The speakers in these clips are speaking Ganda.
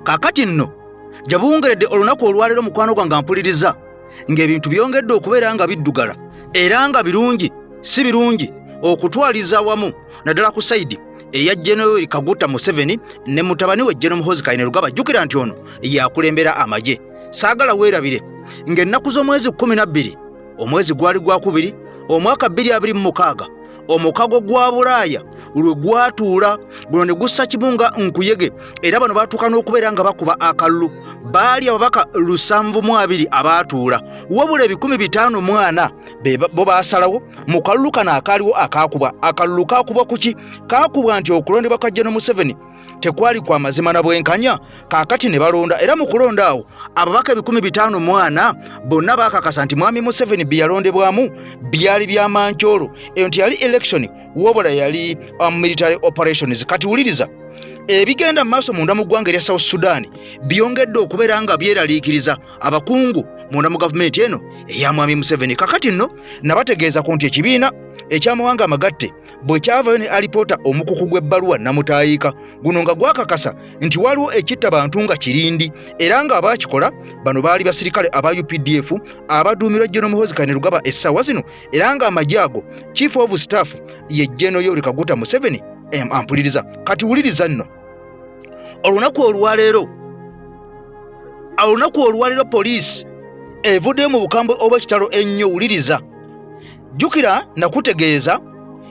Kakati nno jabungeredde olunaku olwaleero mukwano gwange ampuliriza ng'ebintu byongedde okubeera nga biddugala era nga birungi si birungi okutwaliza wamu naddala ku sayidi eya General Kaguta Museveni ne mutabani we General Muhoozi Kainerugaba. Jjukira nti ono yakulembera amagye. Saagala weerabire ng'ennaku z'omwezi 12 omwezi gwali gwa 2 omwaka 2026 omukago gwa Bulaaya lwe gwatuula guno ne gussa kibunga nkuyege era bano baatuuka n'okubeera nga bakuba akalulu baali ababaka 720 abaatuula wabula 540 bo baasalawo mu kalulu kano akaaliwo akaakubwa. Akalulu kaakubwa kuki? Kaakubwa nti okulondebwa kwa General Museveni tekwali kwa mazima na bwenkanya. Kaakati ne balonda era mu kulonda awo ababaka 540 bonna baakakasa nti mwami Museveni bye yalondebwamu byali bya manchoolo. Eyo nti yali election wabula yali military operations. Kati wuliriza ebigenda maaso munda mu ggwanga erya South Sudan byongedde okubeera nga byeraliikiriza abakungu munda mu gavumenti eno eya mwami Museveni. Kakati nno nabategeeza ku nti ekibiina ekyamawanga amagatte bwe kyavayo ne alipoota omukuku gw'ebbaluwa namutaayika guno nga gwakakasa nti waliwo ekitta bantu nga kirindi era nga abaakikola bano baali basirikale aba UPDF abaduumirwa General Muhoozi Kainerugaba essaawa zino era nga amagye ago Chief of Staff ye General Yoweri Kaguta Museveni ampuliriza. Kati wuliriza nno olunaku olwaleero poliisi evuddeyo mu bukambwe obw'ekitalo ennyo. Wuliriza, jjukira nakutegeeza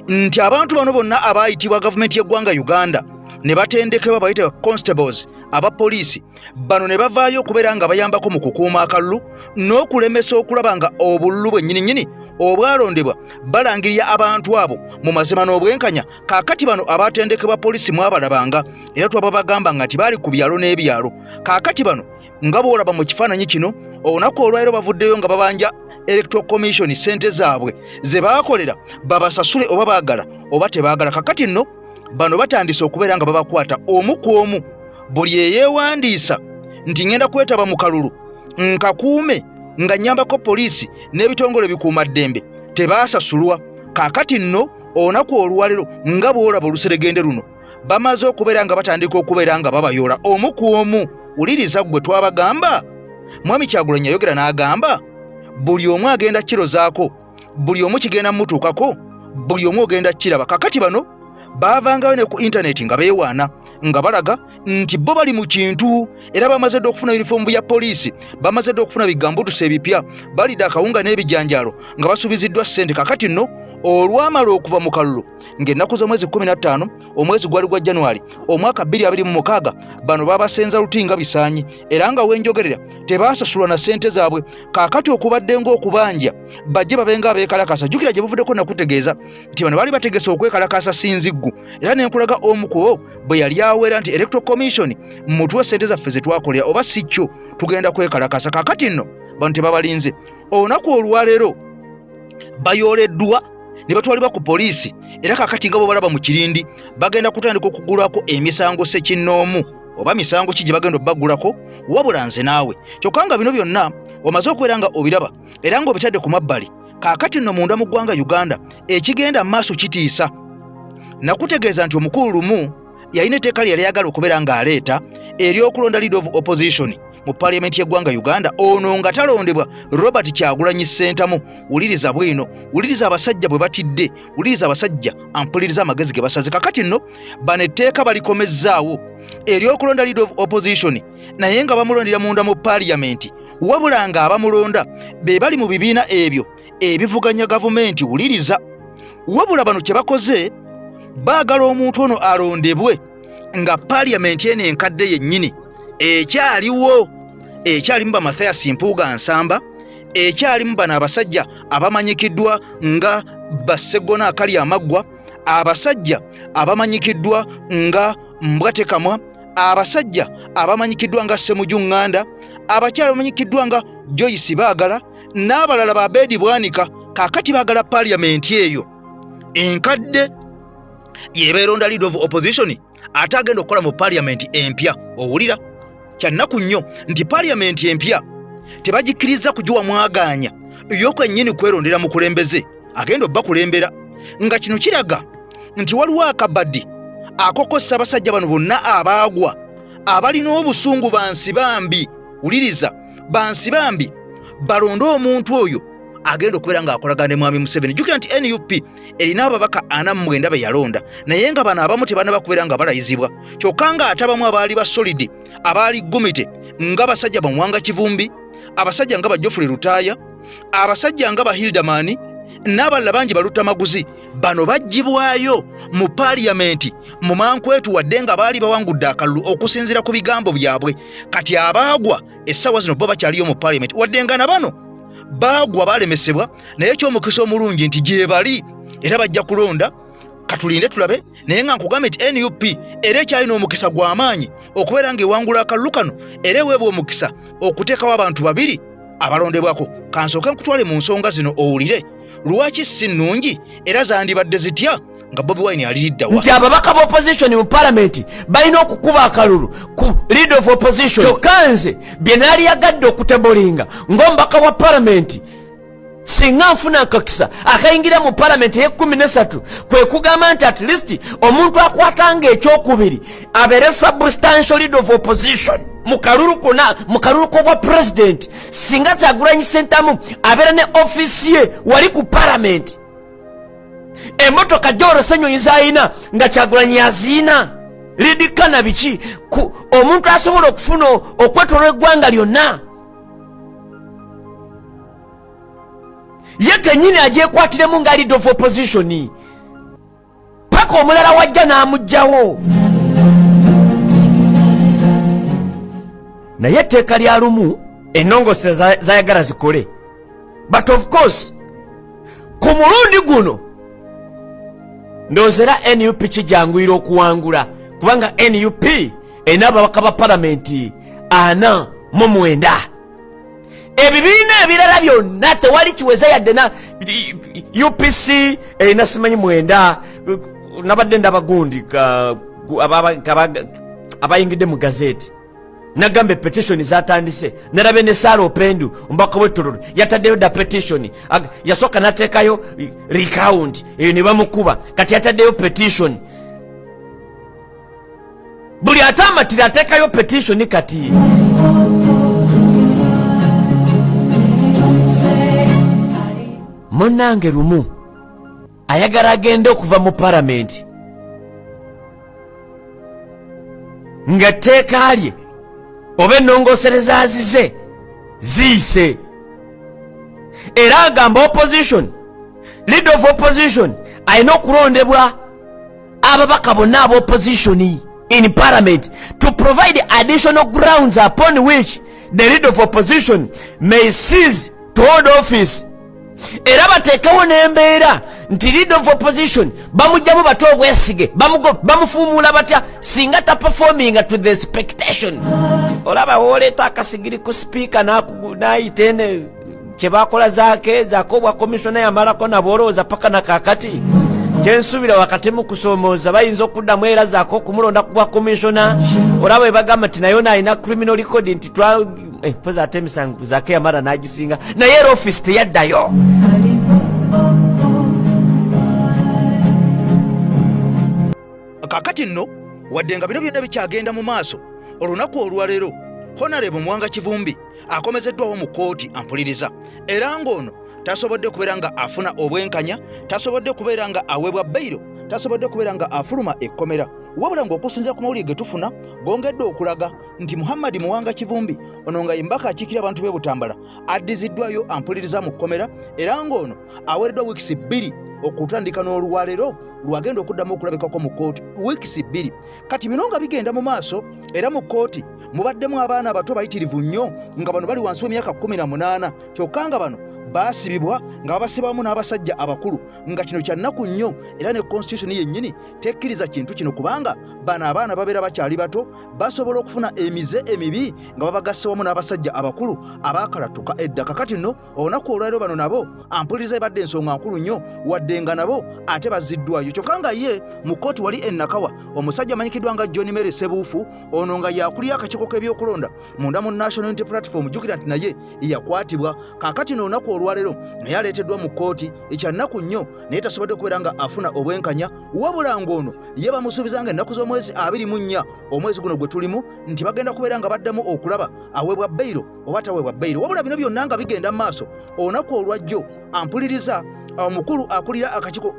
nti abantu bano bonna abaayitibwa gavumenti y'eggwanga Uganda ne batendekebwa bayite constables aba poliisi bano ne bavaayo okubeera nga bayambako mu kukuuma akalulu n'okulemesa okulaba nga obululu bwennyininyini obwalondebwa balangirira abantu abo mu mazima n'obwenkanya. Kaakati bano abatendekebwa poliisi mwabalabanga era twabagamba nga nti baali ku byalo n'ebyalo. Kaakati bano nga bw'olaba mu kifaananyi kino olunaku olwaleero bavuddeyo nga babanja Electoral Commission sente zaabwe ze baakolera babasasule oba baagala oba tebaagala. Kakati nno bano batandise okubeera nga babakwata omu ku omu, buli eyeewandiisa nti ngenda kwetaba mu kalulu nkakuume nga nnyambako poliisi n'ebitongole bikuuma ddembe tebaasasulwa. Kaakati nno olunaku olwaleero nga bw'olaba oluseregende luno bamaze okubeera nga batandika okubeera nga babayoola omu ku omu. Wuliriza gwe twabagamba mwami Kyagulanyi yayogera n'agamba buli omu agenda kiro zaako, buli omu kigenda mutuukako, buli omu ogenda kiraba. Kakati bano baavangayo ne ku intaneti nga beewaana nga balaga nti bo bali mu kintu era bamaze dde okufuna yunifoomu ya poliisi, bamaze dde okufuna bigambutusa ebipya, balidde akawunga n'ebijanjaalo nga basuubiziddwa ssente. Kakati nno olwamala okuva mu kalulu ng'ennaku z'omwezi 15 omwezi gwali gwa January omwaka 2026 bano babasenza lutinga bisaanyi era nga wenjogerera tebaasasulwa na ssente zaabwe. Kaakati okubadde ng'okubanja bajje babenga abeekalakasa. Jjukira gye buvuddeko nakutegeeza nti bano baali bategese okwekalakasa sinziggu era nenkulaga omu ku bwe yali aweera nti Electoral Commission mutuwe ssente zaffe ze twakolera oba si kyo tugenda kwekalakasa. Kaakati nno bano tebabalinze. Olunaku olwaleero bayooleddwa ne batwalibwa ku poliisi era kaakati nga bo balaba mu kirindi bagenda kutandika okugulako emisango sekinnoomu oba misango ki gye bagenda obbagulako wabula nze naawe. Kyokka nga bino byonna omaze okubeera nga obiraba era nga obitadde ku mabbali. Kaakati nno munda mu ggwanga Uganda ekigenda mu maaso kitiisa. Nakutegeeza nti omukulu lumu yalina etteeka lye yali ayagala okubeera ng'aleeta ery'okulonda leader of opposition mu parliament y'eggwanga Uganda ono nga talondebwa Robert Kyagulanyi Ssentamu. Wuliriza bwino, wuliriza abasajja bwe batidde, wuliriza abasajja ampuliriza amagezi ge basaze. Kakati nno bano etteeka balikomezzaawo ery'okulonda leader of opposition naye nga bamulondera munda mu parliament wabula nga abamulonda be bali mu bibiina ebyo ebivuganya gavumenti. Wuliriza, wabula bano kye bakoze baagala omuntu ono alondebwe nga parliament eno enkadde yennyini ekyalimu ba Mathias Mpuuga Nsamba, ekyalimu bano abasajja abamanyikiddwa nga Bassegona Akali Amaggwa, abasajja abamanyikiddwa nga Mbwate Kamwa, abasajja abamanyikiddwa nga Ssemujju Nganda, abakyala abamanyikiddwa nga Joyce Baagala n'abalala ba Bedi Bwanika. Kaakati baagala parliament eyo enkadde yebeeronda leader of opposition ate agenda okukola mu parliament empya. Owulira kyannaku nnyo nti parliament empya tebagikkiriza kugiwa mwagaanya y'okwennyini kwerondera mukulembeze agenda obba kulembera. Nga kino kiraga nti waliwo akabaddi akokosa abasajja bano bonna abaagwa abalina obusungu bansi bambi uliriza bansi bambi balonde omuntu oyo agenda okubeera ng'akolagana ne mwami Museveni. Jjukira nti NUP erina ababaka 49 be yalonda naye nga bano abamu tebaana bakubeera nga balayizibwa kyokka nga ate abamu abaali ba solidi abaali gumite nga basajja Bamwanga Kivumbi, abasajja nga ba Geoffrey Lutaaya, abasajja nga ba Hildamani n'abalala bangi baluta maguzi bano baggibwayo mu parliament mu mankwetu wadde nga baali bawangudde akalulu okusinziira ku bigambo byabwe. Kati abaagwa essaawa zino bo bakyaliyo mu parliament wadde nga na bano baagwa balemesebwa naye ky'omukisa omulungi nti gye bali era bajja kulonda. Katulinde tulabe naye nga nkugambye nti NUP era ekyalina omukisa gw'amaanyi okubeera ng'ewangula akalulu kano era eweebwa omukisa okuteekawo abantu babiri abalondebwako. Kansooke nkutwale mu nsonga zino owulire lwaki si nnungi era zandibadde zitya nga Bobi Wine aliridda wa nti ababaka ba opposition mu parliament balina okukuba akalulu ku leader of opposition. Kyokka nze bye naali yagadde okutebolinga ng'omubaka wa parliament singa nfuna akakisa akayingira mu parliament ye13 kwe kugamba nti at least omuntu akwatanga ekyokubiri abeere substantial leader of opposition mu kalulu k'obwa president. Singa Kyagulanyi Ssentamu abeera ne office ye wali ku parliament, emmotoka gy'olwo Ssenyonyi z'alina nga Kyagulanyi yaziina lidikana biki omuntu asobola okufuna okwetolwa eggwanga lyonna ye kennyini agyekwatiremu nga leader of opposition paka omulala wajja n'amugjawo. Naye etteeka lya lumu ennongose zayagala zikole, but of course ku mulundi guno ndowooza NUP kijanguyira okuwangula kubanga NUP erina ababaka ba palamenti 49. Ebibiina ebirala byonna tewali kiweza yadde na UPC erina simanyi 9 nabadde ndabagundi abayingidde mu gazeti nagambe petition zatandise narabe ne Saro Pendu ombaka wetololo yataddeyo da petition yasoka nateekayo recount eyo ne bamukuba kati yataddeyo petition buli atamatira ateekayo petition kati Munange lumu ayagala agende okuva mu parliament nga tteeka lye oba ennongosereza azize ziise era agamba opposition leader of opposition alina okulondebwa ababaka bonna aba opposition in parliament to provide additional grounds upon which the leader of opposition may cease to hold office. Era bateekawo n'embeera nti leader of opposition bamugjamu bate obwesige bamufuumuula batya singa taperforminga to the expectation. Olaba wooleeta akasigiri ku speaker n'ayita ene kye bakola zaake obwa commissioner yamalako naboolowooza paka nakakati kyensuubira wakati mu kusoomooza bayinza okuddamu era zaako okumulonda ku bwa commissioner. Olaba bwe bagamba nti nayo naalina criminal record nti poza ate emisango zaake yamala n'agisinga naye era office teyaddayo. Kakati nno wadde nga bino byonna bikyagenda mu maaso olunaku olwaleero Honorable Mwanga Kivumbi akomezeddwawo mu kooti ampuliriza era ng'ono tasobodde kubeera nga afuna obwenkanya, tasobodde kubeera nga aweebwa bbayiro, tasobodde kubeera nga afuluma ekkomera wabula ng'okusinziira ku mawulire ge tufuna gongedde okulaga nti Muhammad Mwanga Kivumbi ono nga yembaka akiikira abantu b'e Butambala addiziddwayo ampuliriza mu kkomera era ng'ono aweereddwa wiikisi 2 okutandika n'olwaleero lwagenda okuddamu okulabikako mu kooti wiikisi 2. Kati bino nga bigenda mu maaso era mu kooti mubaddemu abaana abato bayitirivu nnyo nga bano bali wansi w'emyaka 18 kyokka nga bano baasibibwa nga babasibamu n'abasajja abakulu nga kino kya nnaku nnyo era ne constitution yennyini tekkiriza kintu kino kubanga bano abaana babeera bakyali bato basobola okufuna emize emibi nga babagassiwamu n'abasajja abakulu abaakalatuka edda. Kakati nno olunaku olwaleero bano nabo ampuliriza ebadde ensonga nkulu nnyo wadde nga nabo ate baziddwayo kyokka nga ye mu kooti wali ennakawa omusajja amanyikiddwa nga John Mary Sebuufu ono nga yakulira akakiiko k'ebyokulonda munda mu National Unity Platform jjukira nti naye yakwatibwa. Kakati nno olunaku olwaleero naye aleeteddwa mu kkooti ekyannaku nnyo naye tasobodde okubeera nga afuna obwenkanya wabula ng'ono ye bamusuubiza nga ennaku z'omwezi 24 omwezi guno gwe tulimu nti bagenda kubeera nga baddamu okulaba aweebwa beyiro oba taweebwa beyiro wabula bino byonna nga bigenda mu maaso olunaku olwajjo ampuliriza omukulu akulira akakiiko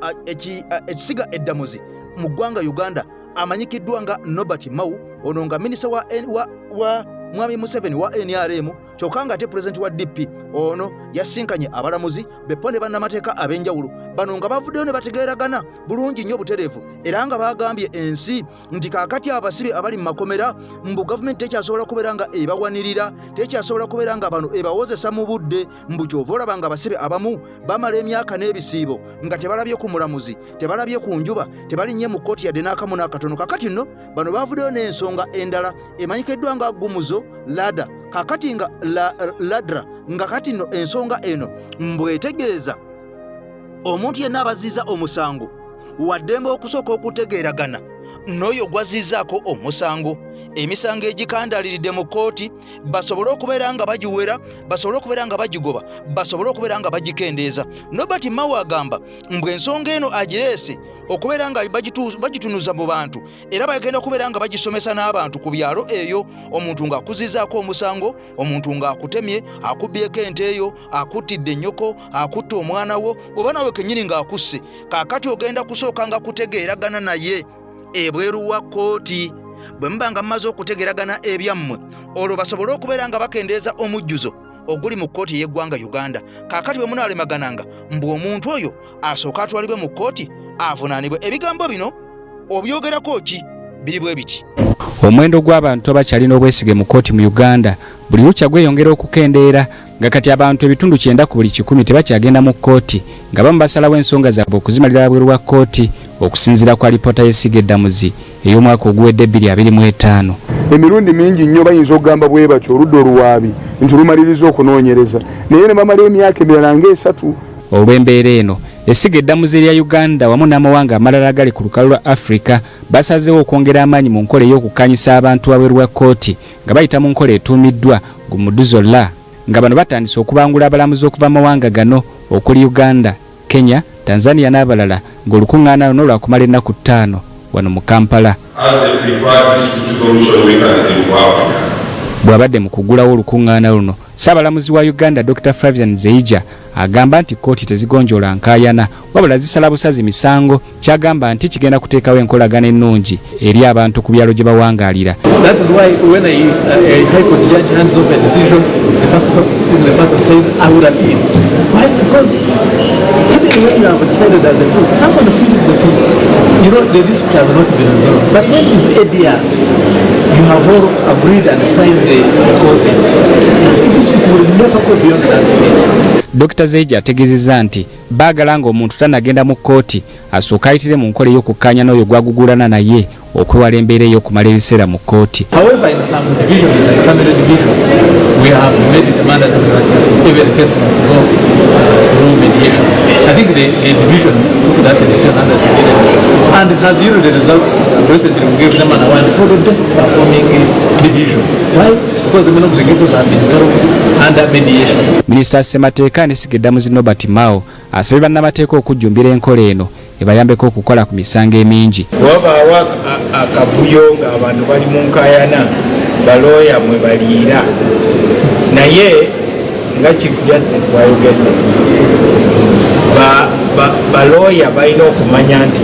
ekisiga eddamuzi mu ggwanga Uganda amanyikiddwa nga Nobert Mao ono nga minisita wa Mwami Museveni wa NRM kyokka nga ate pulezidenti wa DP ono yasinkanye abalamuzi beponde bannamateeka ab'enjawulo bano nga bavuddeyo ne bategeeragana bulungi nnyo butereevu era nga bagambye ensi nti kaakati abasibe abali mu makomera mbu gavumenti tekyasobola kubeera nga ebawanirira tekyasobola kubeera nga bano ebawozesa mu budde mbu kyova olaba nga abasibe abamu bamala emyaka n'ebisiibo nga tebalabye ku mulamuzi tebalabye ku njuba tebalinnye mu kkooti yadde n'akamu n'akatono kakati nno bano bavuddeyo n'ensonga endala emanyikiddwa nga gumuzo lada kakati nga ladra nga kati no ensonga eno mbwetegeeza omuntu yenna abaziza omusango waddembe okusooka okutegeeragana n'oyo gwazizaako omusango emisango egikandaliridde mu kkooti basobole okubeera nga bagiwera basobole okubeera nga bagigoba basobole okubeera nga bagikendeeza Nobert Mao agamba mbu ensonga eno agireese okubeera nga bagitunuza mu bantu era bagenda kubeera nga bagisomesa n'abantu ku byalo eyo omuntu ng'akuzizaako omusango omuntu ng'akutemye akubbyeko ente eyo akuttidde ennyoko akutte omwana wo oba nawe kennyini ng'akusse kaakati ogenda kusooka nga kutegeeragana naye ebweru wa kkooti bwe muba nga mumaze okutegeeragana ebyammwe olwo basobole okubeera nga bakendeeza omujjuzo oguli mu kkooti y'eggwanga Uganda kaakati bwe munaalemagananga mbu omuntu oyo asooka atwalibwe mu kkooti avunaanibwe ebigambo bino obyogerako ki biri bwe biti omuwendo gw'abantu abakyalina obwesige mu kkooti mu Uganda buli lukya gweyongera okukendeera nga kati abantu ebitundu 9 ku buli 100 tebakyagenda mu kkooti nga bamu basalawo ensonga zaabwe okuzimalira bweru wa kkooti okusinziira kwa lipoota y'essiga eddamuzi ey'omwaka oguwedde 2025. Emirundi mingi nnyo bayinza okugamba bwe batyo oludda oluwaabi nti lumaliriza okunoonyereza naye ne bamala emyaka emirala ng'esatu. Olw'embeera eno essiga eddamuzi erya Uganda wamu n'amawanga amalala agali ku lukalu lwa Afrika basazeewo okwongera amaanyi mu nkola ey'okukkaanyisa abantu wabweru wa kkooti nga bayita mu nkola etuumiddwa Gumuduzola nga bano batandise okubangula abalamuzi okuva amawanga gano okuli Uganda, Kenya, Tanzania n'abalala ng'olukuŋŋaana luno lwakumala ennaku 5 wano mu Kampala. Bw'abadde mu kuggulawo olukuŋŋaana luno Ssaabalamuzi wa Uganda Dr. Flavian Zeija agamba nti kkooti tezigonjoola nkaayana wabula zisala busazi misango kyagamba nti kigenda kuteekawo enkolagana ennungi eri abantu ku byalo gye bawangaalira. That is why when a High Court judge hands off a decision, the person says, I would appeal. Why? Because even when you have decided as a court, someone feels the court. You know, the dispute has not been resolved. But when it's ADR, you have all agreed and signed the cause. This will never go beyond that stage. Dr. Zeija ategeezezza nti baagala ng'omuntu tanagenda mu kkooti asooka ayitire mu nkola ey'okukkaanya n'oyo gwagugulana naye okwewala embeera ey'okumala ebiseera mu kkooti. However, in some divisions, like family division, we have made it mandatory that every case must go through mediation. I think the division took that decision under the and it has yielded results. Recently, we gave them an award for the best performing division. Why? Because many of the cases have been solved under mediation. Minister Semateeka n'essiga eddamuzi Nobert Mao asabye bannamateeka okujjumbira enkola eno ebayambeko okukola ku misango emingi. Wabaawo akavuyo ng'abantu bali mu nkaayana balooya mwe baliira naye nga Chief Justice bw'ayogedde balooya balina okumanya nti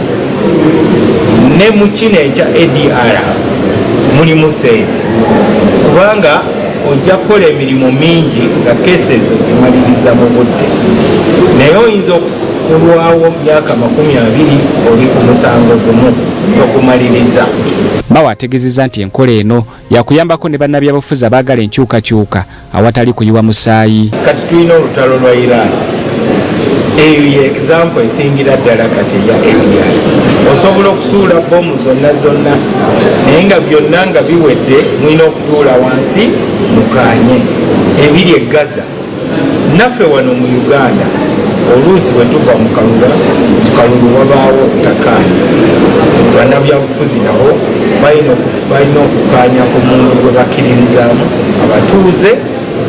ne mu kino ekya ADR mulimu sente kubanga ojja kukola emirimu mingi nga keesi ezo zimaliriza mu budde naye oyinza okusulwawo myaka 20 oli ku musango gumu okumaliriza. Mao ategeezezza nti enkola eno yakuyambako ne bannabyabufuzi abaagala enkyukakyuka awatali kuyiwa musaayi. Kati tulina olutalo lwa Iran. Eyo ye example esingira ddala kati ya ADR. Osobola okusuula bomu zonna naye nga byonna nga biwedde mulina okutuula wansi mukaanye ebiri e Gaza. Naffe wano mu Uganda oluusi bwe tuva mu kalulu wabaawo okutakaanya bannabyabufuzi nabo balina okukaanya ku muntu gwe bakkiririzaamu abatuuze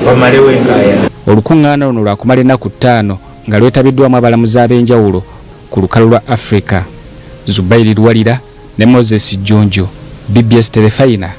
bamalewo enkaayana. Olukuŋŋaana luno lwakumala ennaku 5 nga lwetabiddwamu abalamuzi ab'enjawulo ku lukalu lwa Africa. Zubairi Lwalira ne Moses Jonjo, BBS Telefayina.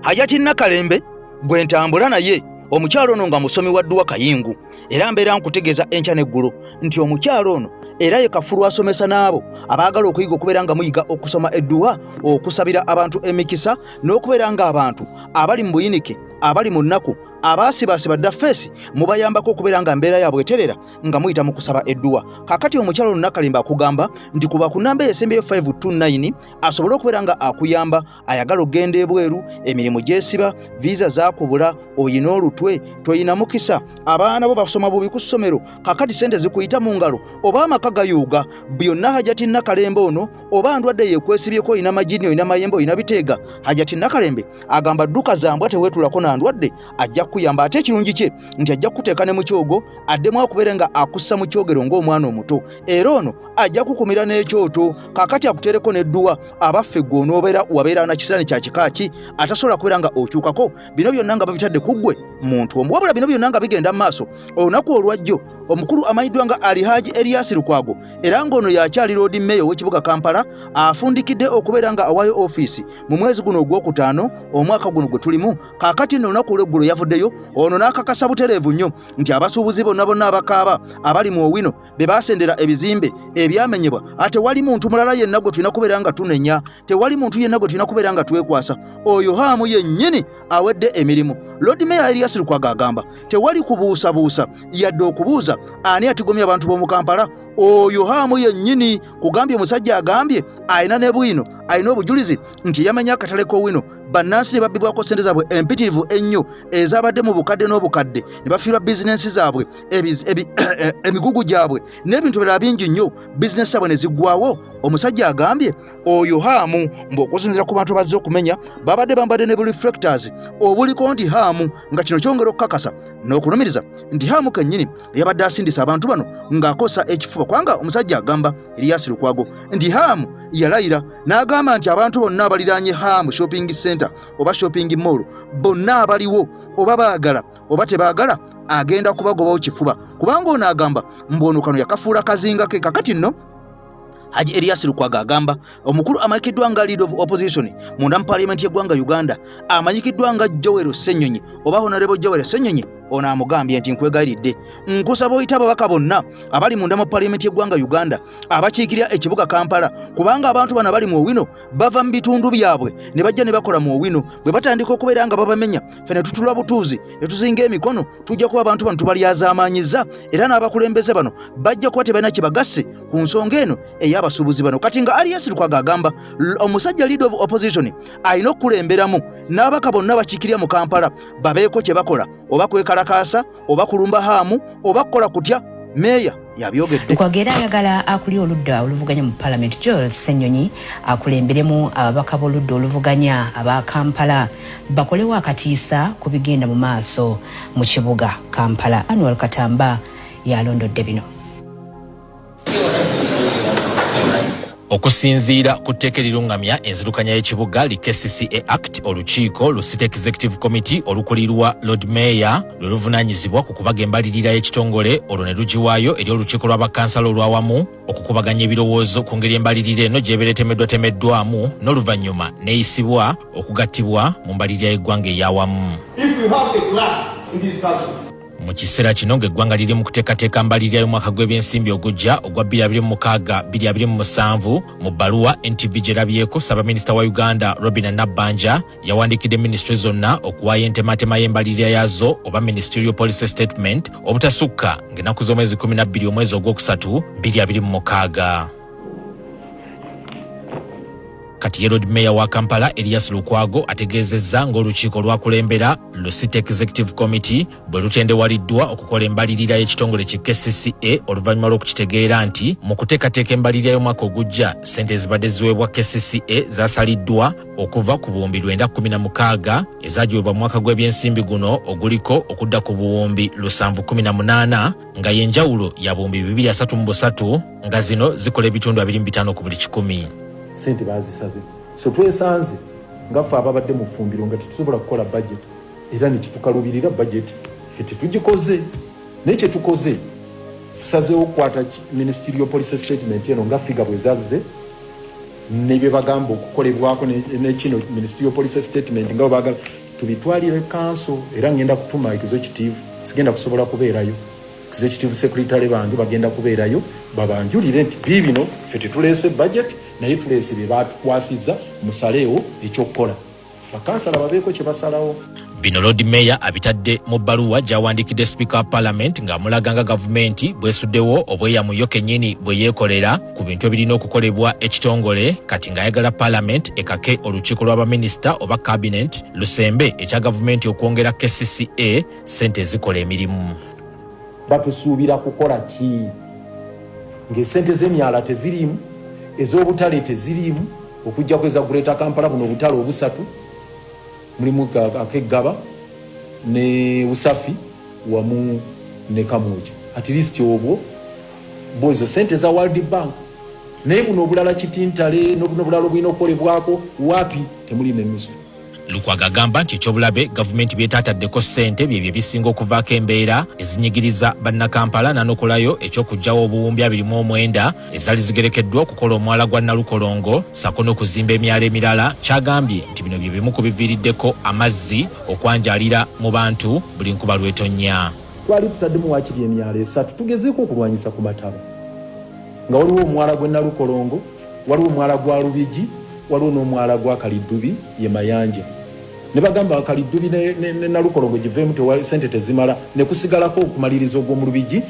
Hajati Nakalembe gwe ntambula naye omukyalo ono nga musomi wa Dduwa Kayingu era mbeera nkutegeeza enkya n'eggulu nti omukyalo ono era ye kafulu asomesa n'abo abaagala okuyiga okubeera nga muyiga okusoma edduwa, okusabira abantu emikisa n'okubeera nga abantu abali mu buyinike, abali mu nnaku, abaasibaasiba ddafeesi mubayambako okubeera nga mbeera yaabwe eterera nga muyita mu kusaba edduwa. Kakati omukyalo ono Nakalembe akugamba nti kuba ku nnamba esembeyo 529 asobole okubeera nga akuyamba ayagala okgenda ebweru, emirimu gyesiba, viisa zaakubula, oyina olutwe, toyina mukisa, abaana bo basoma bubi ku ssomero, kakati sente zikuyita mu ngalo, oba amaka gayuuga, byonna Hajati Nakalembe ono, oba ndwadde yeekwesibyeko, oyina majini, oyina mayembe, oyina biteega, Hajati Nakalembe agamba dduka zambwa teweetulako na ndwadde, ajja kuyamba. Ate ekirungi kye nti ajja kuteeka ne mu kyogo addemu akubeere nga akussa mu kyogero ng'omwana omuto, era ono ajja kukumira n'ekyoto. Kakati akuteereko n'edduwa, abaffe gwe onoobeera wabeera na kisirani kya kika ki atasobola kubeera nga okyukako. Bino byonna nga babitadde ku ggwe muntu omu, wabula bino byonna nga bigenda mu maaso. Olunaku olwajjo omukulu amanyiddwa nga Alhaji Erias Lukwago era ng'ono yakyali Road Mayor w'ekibuga Kampala afundikidde okubeera nga awaayo ofiisi mu mwezi guno ogwokutaano omwaka guno gwe tulimu. Kakati nno olunaku olw'eggulo yavuddeyo ono n'akakasa butereevu nnyo nti abasuubuzi bonna bonna abakaaba abali mu Owino be baasendera ebizimbe ebyamenyebwa ate wali muntu mulala yenna gwe tulina kubeera nga tunenya, tewali muntu yenna gwe tulina kubeera nga twekwasa, oyo haamu yennyini awedde emirimu. Road Mayor Erias Lukwago agamba tewali kubuusabuusa yadde okubuuza ani atigomya abantu b'omu Kampala, oyo haamu yennyini. Kugambye omusajja agambye ayina ne bwino, ayina obujulizi nti yamenya akatale k'Owino bannansi ne babbibwako ssente zaabwe empitirivu ennyo ezabadde mu bukadde n'obukadde, ne bafiirwa bizinensi zaabwe, emigugu gyabwe n'ebintu birala bingi nnyo, bizinensi zaabwe ne ziggwawo. Omusajja agambye oyo haamu ng'okusinziira ku bantu bazze okumenya babadde bambadde ne bu reflectors obuliko nti haamu, nga kino kyongera okukakasa n'okulumiriza nti haamu kennyini yabadde asindisa abantu bano ng'akosa ekifuba, kubanga omusajja agamba Erias Lukwago nti haamu yalayira n'agamba nti abantu bonna abaliraanye haamu shopping center oba shopping mall bonna abaliwo oba baagala oba tebaagala agenda kubagobawo kifuba, kubanga ono agamba mbono kano yakafuula kazinga ke. Kakati nno Haji Erias Lukwago agamba omukulu amanyikiddwa nga leader of opposition munda mu parliament y'eggwanga Uganda amanyikiddwa nga Joel Ssenyonyi oba Honorable Joel Ssenyonyi, ono amugambye nti nkwegayiridde nkusaba oyita ababaka bonna abali munda mu parliament y'eggwanga Uganda abakiikirira ekibuga Kampala, kubanga abantu bano abali mu Owino bava mu bitundu byabwe ne bajja ne bakola mu Owino. Bwe batandika okubeera nga babamenya ffe ne tutula butuuzi ne tuzinga emikono, tujja kuba abantu bano tubalyazaamaanyiza era n'abakulembeze bano bajja kuba tebalina kibagasse ku nsonga eno ey'abasuubuzi bano. Kati nga Erias Lukwago agamba omusajja leader of opposition alina okukulemberamu n'ababaka bonna bakiikirira mu Kampala babeeko kye bakola, oba kwekalakaasa oba kulumba haamu oba kukola kutya. Meeya yabyogedde. Lukwago era ayagala akuli oludda oluvuganya mu Parliament Joel Ssenyonyi akulemberemu ababaka b'oludda oluvuganya aba Kampala bakolewo akatiisa ku bigenda mu maaso mu kibuga Kampala. Annual Katamba yalondodde bino. Okusinziira ku tteeka erirungamya enzirukanya y'ekibuga li KCCA Act, olukiiko lu City Executive Committee olukulirwa Lord Mayor luluvunaanyizibwa ku kubaga embalirira y'ekitongole olwo ne lugiwaayo eri olukiiko lw'abakansala olwawamu okukubaganya ebirowoozo ku ngeri embalirira eno gy'ebeera etemeddwatemeddwamu n'oluvannyuma neeyisibwa okugattibwa mu mbalirira y'eggwanga ey'awamu. Mu kiseera kino ng'eggwanga liri mu kuteekateeka mbalirira y'omwaka gw'ebyensimbi ogujja ogwa 2026-2027 mu bbaluwa NTV gyerabyeko Ssaabaminisita wa Uganda Robinah Nabbanja yawandiikidde minisitule zonna okuwaayo entematema y'embalirira yaazo oba Ministerial Policy Statement obutasukka ng'ennaku z'omwezi 12 omwezi ogwokusatu 2026. Kati ye Road Mayor wa Kampala Erias Lukwago ategeezezza ng'olukiiko lwakulembera lu City Executive Committee bwe lutendewaliddwa okukola embalirira y'ekitongole ki KCCA oluvannyuma lw'okukitegeera nti mu kuteekateeka embalirira y'omwaka ogujja ssente ezibadde ziweebwa KCCA zaasaliddwa okuva ku buwumbi 916 ezaagiweebwa mu mwaka gw'ebyensimbi guno oguliko okudda ku buwumbi 718 nga y'enjawulo ya buwumbi 233 nga zino zikola ebitundu 25 ku buli 100. Sente bazisaze. So twesanze ngaffe ababadde mu ffumbiro nga tetusobola kukola budget era nekitukalubirira budget ffe tetugikoze naye kyetukoze tusazeewo okukwata ministerial police statement eno nga figa bwe zazze nebye bagamba okukolebwako nekino ministerial police statement nga bagala tubitwalire council era ngenda kutuma executive sigenda kusobola kubeerayo executive secretary bange bagenda kubeerayo babanjulire nti bibino ffe tetuleese budget naye tuleese bye batukwasizza musaleewo ekyokukola bakansala babeeko kye basalawo. Bino Lord Mayor abitadde mu bbaluwa gy'awandiikidde Speaker wa Parliament ng'amulaga nga gavumenti bwesuddewo obweyamu yo kennyini bwe yeekolera ku bintu ebirina okukolebwa ekitongole kati ng'ayagala Parliament ekake olukiiko lw'abaminisita oba Cabinet lusembe ekya gavumenti okwongera KCCA ssente ezikola emirimu. Batusuubira kukola ki? Ng'essente z'emyala teziriimu, ez'obutale teziriimu, okujja kweza Greater Kampala buno obutale obusatu mulimu akeggaba ne Usafi wamu ne Kamuja. At least obwo bozo sente za World Bank naye buno obulala kitintale n'obuno bulala obulina okukolebwako wapi temuli n'emisu. Lukwago agamba nti ekyobulabe gavumenti byetaataddeko ssente byebyo bisinga okuvaako embeera ezinyigiriza bannakampala n'anokolayo eky'okuggyawo obuwumbi 29 ezaali zigerekeddwa okukola omwala gwa Nalukolongo sako n'okuzimba emyala emirala. Kyagambye nti bino bye bimu ku biviiriddeko amazzi okwanjaalira mu bantu buli nkuba lw'etonnya. Twali tutaddemu waakiri emyala esatu tugezeeko okulwanyisa ku mataba nga waliwo omwala gwa Nalukolongo, waliwo omwala gwa Lubigi, waliwo n'omwala gwa Kaliddubi ye Mayanja. Ne bagamba Kaliddubi ne Nalukolongo giveemu tewali sente tezimala ne kusigalako okumaliriza ogw'omu Lubigi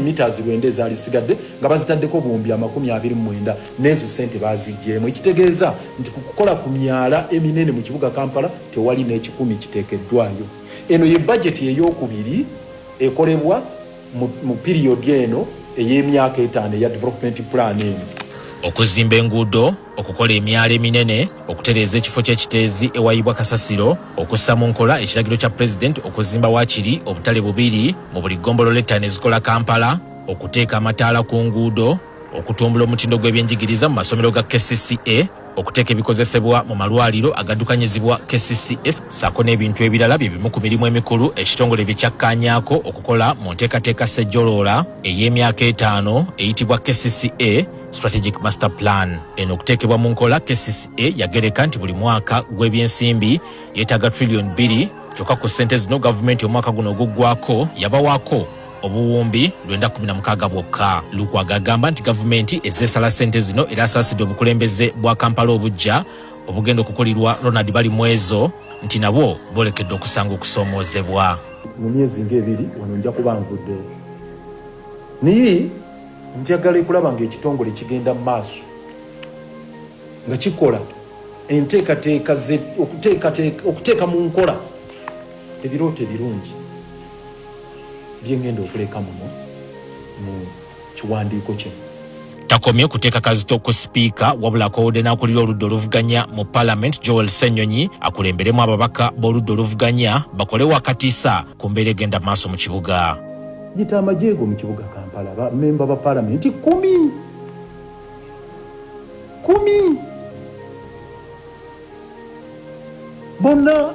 meters lwenda ezaali sigadde nga bazitaddeko obuwumbi 29 n'ezo sente baaziggyemu. Ekitegeeza nti kukola ku myala eminene mu kibuga Kampala tewali n'ekikumi kiteekeddwayo. Eno ye budget ey'okubiri ekolebwa mu period eno ey'emyaka 5 eya development plan eno. Okuzimba enguudo, okukola emyala eminene, okutereeza ekifo ky'ekiteezi ewayibwa kasasiro, okussa mu nkola ekiragiro kya President okuzimba waakiri obutale 2 mu buli ggombolola 5 ezikola Kampala, okuteeka amataala ku nguudo, okutumbula omutindo gw'ebyenjigiriza mu masomero ga KCCA, okuteeka ebikozesebwa mu malwaliro agaddukanyizibwa KCCA sako n'ebintu ebirala bye bimu ku mirimu emikulu ekitongole bye kyakkaanyaako okukola mu nteekateeka ssejjoloola ey'emyaka 5 eyitibwa KCCA Strategic Master Plan. Eno okuteekebwa mu nkola KCCA yagereka nti buli mwaka gw'ebyensimbi yeetaaga trillion 2 kyokka ku ssente zino gavumenti omwaka guno oguggwako yabawaako obuwumbi 916 bwokka. Lukwago agamba nti gavumenti ezeesala ssente zino era asaasidde obukulembeze bwa Kampala obujja obugenda okukolirwa Ronald Balimwezo nti nabwo boolekedde okusanga okusoomoozebwa. Mu myezi ng'ebiri wano nja kuba nvuddeyo naye njagala kulaba ng'ekitongole kigenda mu maaso nga kikola enteekateeka okuteeka mu nkola ebirooto ebirungi byengenda okuleka muno mu kiwandiiko kino. Takomye kuteeka kazito ku Speaker wabula akoowodde n'akulira oludda oluvuganya mu Parliament Joel Ssenyonyi akulemberemu ababaka b'oludda oluvuganya bakole wakatiisa ku mbeera egenda maaso mu kibuga. Yita amajeego mu kibuga Kampala ba memba ba Parliament 10 bonna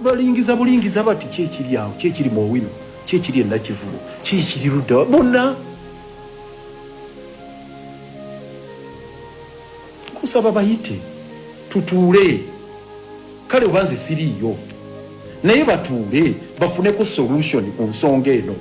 balingiza bulingiza bati kyekiri awo kyekiri mu Owino kyekiri Nakivubo kyekiri Ludda bonna kusaba bayite tutuule kale obanze siriiyo naye batuule bafuneko solution ku nsonga eno.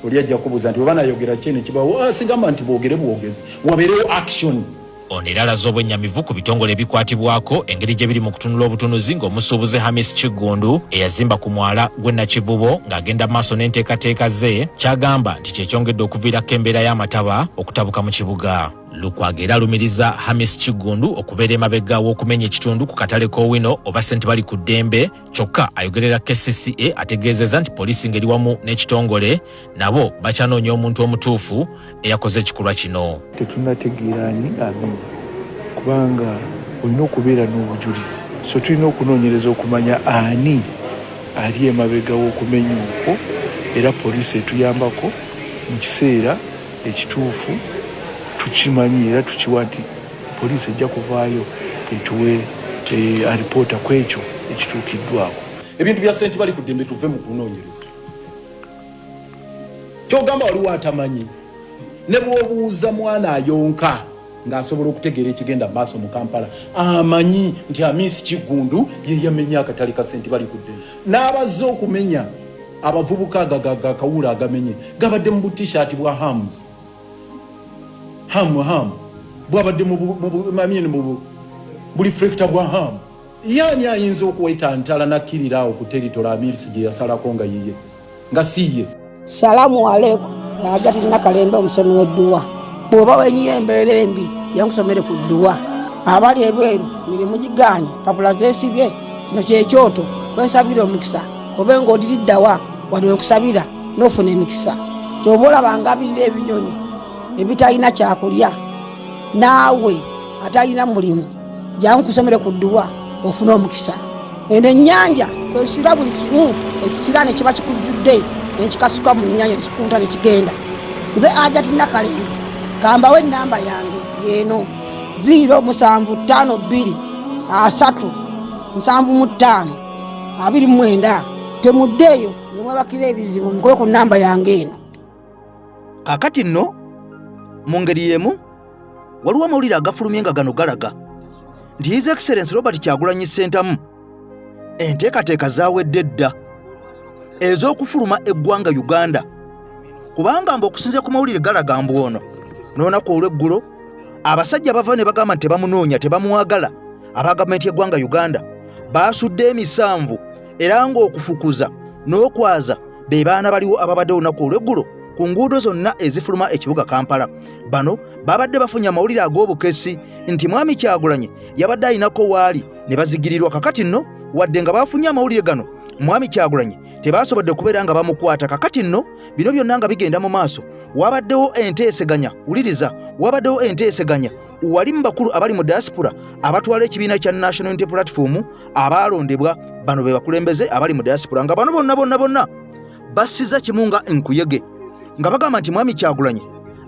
Oli ajja kubuuza nti bwe banayogera kyene kibawo sigamba nti boogere bwogezi wabeerewo action. Ono era alaze obwennyamivu ku bitongole ebikwatibwako engeri gye biri mu kutunula obutunuzi ng'omusuubuzi Hamis Kigundu eyazimba ku mwala gw'e Nakivubo ng'agenda maaso n'enteekateeka ze kyagamba nti kyekyongedde okuviirako embeera y'amataba okutabuka mu kibuga. Lukwago era alumiriza Hamis Kigundu okubeera emabega w'okumenya ekitundu ku katale k'Owino oba ssente bali ku ddembe kyokka ayogerera KCCA ategeezeza nti poliisi ng'eri wamu n'ekitongole nabo bakyanoonya omuntu omutuufu eyakoze ekikolwa kino. Tetunnategeerani amini kubanga olina okubeera n'obujulizi so tulina okunoonyereza okumanya ani ali emabega w'okumenya okwo era poliisi etuyambako mu kiseera ekituufu tukimanyi era tukiwa nti poliisi ejja kuvaayo etuwe alipoota ku ekyo ekituukiddwako. Ebintu bya ssente bali ku ddembe tuve mu kunoonyereza. Kyogamba waliwo atamanyi ne bw'obuuza mwana ayonka ng'asobola okutegeera ekigenda mu maaso mu Kampala amanyi nti Amisi Kigundu ye yamenya akatale ka ssente bali ku ddembe. N'abazze okumenya abavubuka kawula agamenye gabadde mu butishaati bwa Hams. Ham bwabadde mu reflector bwa Ham. Yani ayinza okuwaita ntala nakkirira ku territory Amisi gye yasalako nga yiye nga siye. Salamu alaikum. Ajati nakalembe omusomi w'edduwa. Bw'oba wenyiye embeera embi yankusomere ku dduwa. Abali ebweru mirimu gigaanye papula zeesibye kino kyekyoto kwensabira omukisa kobe ng'odiriddawa wali okusabira n'ofuna emikisa. Ky'oba olabanga abirira ebinyonyi ebitalina kyakulya naawe atalina mulimu jangu kusomere ku dduwa ofuna omukisa. Eno ennyanja kwesula buli kimu ekisira ne kiba kikujjudde nekikasuka mu nnyanja nekikunta nekigenda. Nze Ajati Nakalembe gambawo ennamba yange yeeno 075237529. Temuddeeyo nemwebakira ebizibu mukobe ku nnamba yange eno. Kakati nno mu ngeri y'emu waliwo amawulire agafulumye nga gano galaga nti His Excellency Robert Kyagulanyi Ssentamu enteekateeka zaawedde dda ez'okufuluma eggwanga Uganda, kubanga mbu okusinziira ku mawulire galaga mbu ono n'olunaku olw'eggulo abasajja bava ne bagamba nti tebamunoonya tebamuwagala aba gavumenti y'eggwanga Uganda baasudde emisanvu era ng'okufukuza n'okwaza be baana baliwo ababadde olunaku olw'eggulo ku nguudo zonna ezifuluma ekibuga Kampala. Bano babadde bafunye amawulire ag'obukesi nti Mwami Kyagulanyi yabadde alinako waali ne bazigirirwa. Kakati nno wadde nga bafunye amawulire gano Mwami Kyagulanyi tebasobodde kubeera nga bamukwata. Kakati nno bino byonna nga bigenda mu maaso wabaddewo enteeseganya, wuliriza, wabaddewo enteeseganya wali mu bakulu abali mu diaspora abatwala ekibiina kya National Unity Platform abaalondebwa. Bano be bakulembeze abali mu diaspora nga bano bonna basiza kimu nga enkuyege nga bagamba nti Mwami Kyagulanyi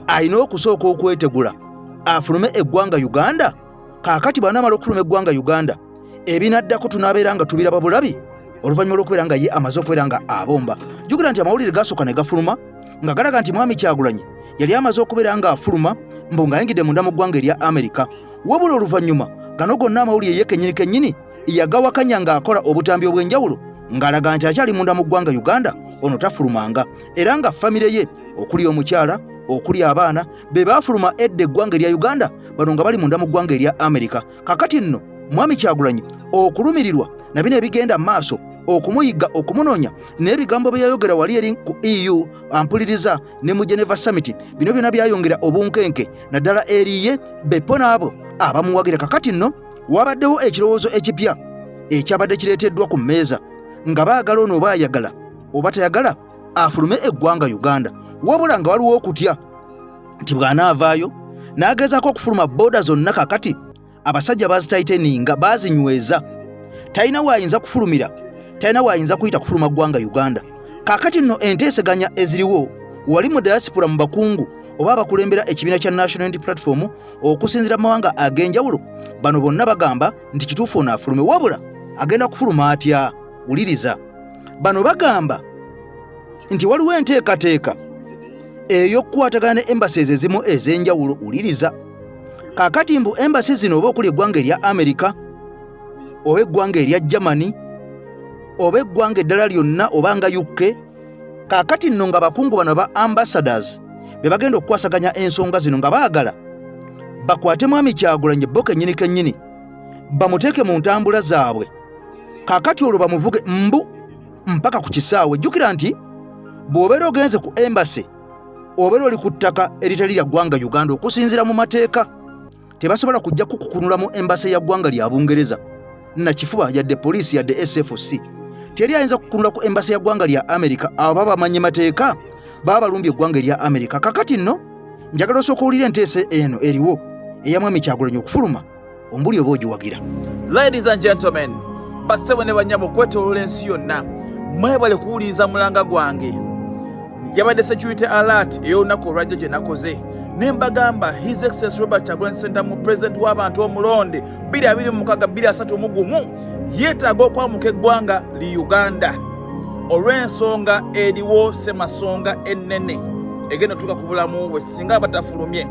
alina okusooka okwetegula afulume eggwanga Uganda. Kaakati bw'anaamala okufuluma eggwanga Uganda ebinaddako tunaabeera nga tubiraba bulabi oluvannyuma lw'okubeera nga ye amaze okubeera nga abomba. Jjukira nti amawulire gasooka ne gafuluma nga galaga nti Mwami Kyagulanyi yali amaze okubeera nga afuluma mbu ng'ayingidde munda mu ggwanga erya Amerika. Wabula oluvannyuma gano gonna amawulire ye kennyini yagawakanya ng'akola obutambi obw'enjawulo ng'alaga nti akyali munda mu ggwanga Uganda ono tafulumanga, era nga famire ye okuli omukyala okuli abaana be baafuluma edda eggwanga erya Uganda, bano nga bali munda mu ggwanga erya Amerika. Kakati nno Mwami Kyagulanyi okulumirirwa na bino ebigenda maaso okumuyiga okumunoonya n'ebigambo bye yayogera wali eri ku EU ampuliriza ne mu Geneva Summit, bino byonna byayongera obunkenke naddala eriye bepo n'abo abamuwagira. Kakati nno wabaddewo ekirowoozo ekipya ekyabadde kireeteddwa ku mmeeza nga baagala ono oba ayagala oba tayagala afulume eggwanga Uganda, wabula nga waliwo okutya nti bw'anaavaayo n'agezaako okufuluma booda zonna. Kakati abasajja bazitaiteninga bazinyweza, talina waayinza kufulumira, talina waayinza kuyita kufuluma ggwanga Uganda. Kakati nno enteeseganya eziriwo wali mu diaspora mu bakungu oba abakulembera ekibiina kya National Unity Platform okusinziira mu mawanga ag'enjawulo, bano bonna bagamba nti kituufu ono afulume, wabula agenda kufuluma atya? Wuliriza, bano bagamba nti waliwo enteekateeka ey'okukwatagana ne embassies ezimu ez'enjawulo. Wuliriza, kaakati mbu embassy zino oba okuli eggwanga erya Amerika oba eggwanga erya Germany oba eggwanga eddala lyonna oba nga UK, kaakati nno nga bakungu bano ba ambassadors be bagenda okukwasaganya ensonga zino nga baagala bakwate Mwami Kyagulanyi bo kennyini bamuteeke mu ntambula zaabwe. Kaakati olwo bamuvuge mbu mpaka ku kisaawe. Jjukira nti bw'obeera ogenze ku embassy obeera oli ku ttaka eritali lya ggwanga Uganda, okusinziira mu mateeka tebasobola kujja kukukunula mu embassy ya ggwanga lya Bungereza nakifuba yadde poliisi yadde SFC. Teri ayinza kukunula ku embassy ya ggwanga lya Amerika. Abo baba bamanyi mateeka, baba balumbye eggwanga erya Amerika. Kakati nno njagala osooka owulire enteesa eno eriwo eya Mwami Kyagulanyi okufuluma ombuli oba ogiwagira. Ladies and gentlemen, bassebo ne banyabo kwetooloola ensi yonna, mwebale kuwuliriza mulanga gwange. Yabadde security alert ey'olunaku olwajjo gye nakoze ne mbagamba His Excellency Robert Kyagulanyi Ssentamu, president w'abantu omulonde 2026-2031 yeetaaga okwamuka eggwanga li Uganda olw'ensonga eriwo ssemasonga ennene egenda tuka ku bulamu bwe singa batafulumye.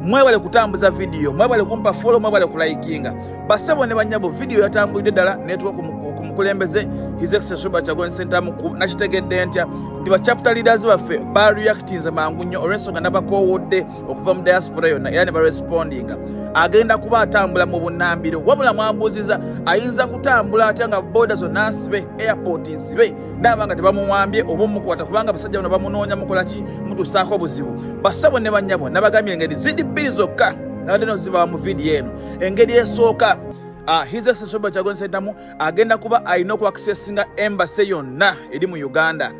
Mwebale kutambuza video, mwebale kumpa follow, mwebale kulaikinga. Basabo ne banyabo video yatambulidde ddala netuwa ku mukulembeze His Excellency Robert Kyagulanyi Ssentamu nakitegedde ntya nti ba chapter leaders baffe ba reactinze mangu nnyo olw'ensonga n'abakoowodde okuva mu diaspora yonna era ne barespondinga. Agenda kuba atambula mu bunnambiro wabula mwambuuziza ayinza kutambula atya nga border zonna nsibe, airport nsibe ndaba nga tebamuwambye oba omukwata kubanga basajja bano bamunoonya mukola ki mutusaako obuzibu. Basabo ne bannyabo nabagambye engeri zidi bbiri zokka nabadde noziba mu vidiyo eno. Engeri esooka His Excellency Robert Kyagulanyi Ssentamu agenda kuba alina okuaccessinga embassy yonna eri mu Uganda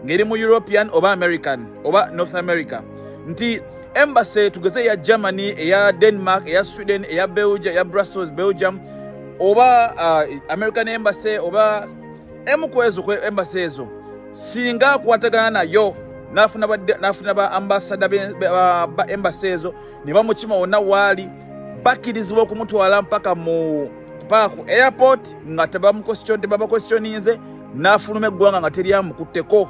ngeri mu European oba American oba North America nti embassy tugeze ya Germany, eya Denmark, eya Sweden, eya Belgium, eya Brussels, Belgium oba American embassy oba emukwezo kwe embassy ezo singa kwatagana nayo nafuna ba ambassador ba embassy ezo ne bamukima wonna waali bakirizibwa okumutwala mpaka ku airport nga tebamukwestioninze n'afuluma eggwanga nga teryamukutteko.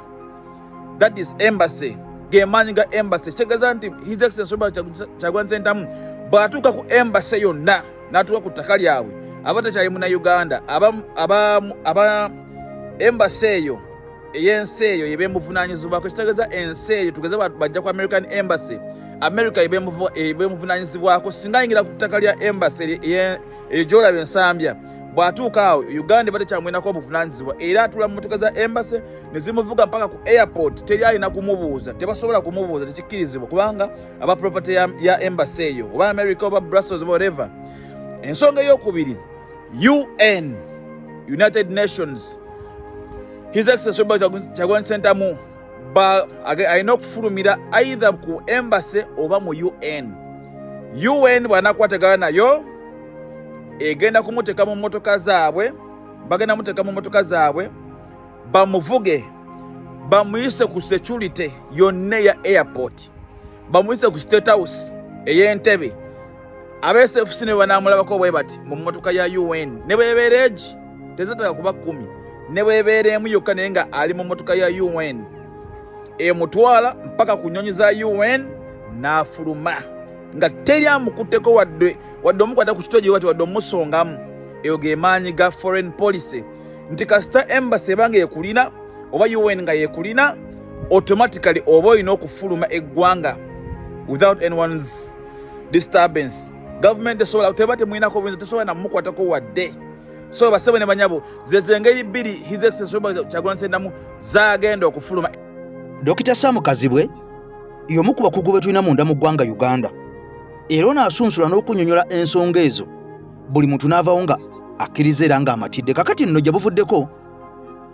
That is embassy. Gemaanyi ga embassy kitegeeza nti His Excellency Robert Kyagulanyi Ssentamu bw'atuuka ku embassy yonna n'atuuka ku ttaka lyabwe aba takyali munnauganda aba embassy eyo ey'ensi eyo yebeemuvunaanyizibwako. Kitegeeza ensi eyo tugeze bajja ku American embassy America yebeemuvunaanyizibwako singa ayingira ku ttaka lya embassy eyo gy'olaba ensambya bw'atuuka awo Uganda batakyamwenako obuvunaanyizibwa era atula mu motoka za embassy ne zimuvuga mpaka ku airport teri alina kumubuuza tebasobola kumubuuza tekikkirizibwa kubanga aba property ya embassy eyo oba America oba Brussels oba whatever. Ensonga ey'okubiri UN United Nations His Excellency Robert Kyagulanyi Ssentamu alina okufulumira either ku embassy oba mu UN bw'anaakwatagana nayo egenda kumuteeka mu motoka zaabwe bamuvuge bamuyise ku security yonna ya airport bamuyise ku State House ey'Entebbe abeSFC ne banaamulabako bwe bati mu motoka ya UN ne bwebeera egi tezataka kuba 10 ne bwebeera emu yokka naye nga ali mu motoka ya UN emutwala mpaka ku nnyonyi za UN n'afuluma nga teri amukutteko wadde omukwata ku kitogi wati wadde omusongamu. Eyo ge maanyi ga foreign policy nti kasita embassy ebanga yekulina oba UN nga yekulina automatically oba olina okufuluma eggwanga without anyone's disturbance. Government esobola teba temuyinako buyinza tesobola namukwatako wadde. So basebo ne banyabo zezengeri bbiri His Excellency Robert Kyagulanyi Ssentamu zaagenda okufuluma. Dr. Sam Kazibwe y'omu ku bakugu be tulina munda mu ggwanga Uganda era on'asunsula n'okunnyonnyola ensonga ezo buli muntu n'avawo nga akkiriza era ng'amatidde. Kakati nno gye buvuddeko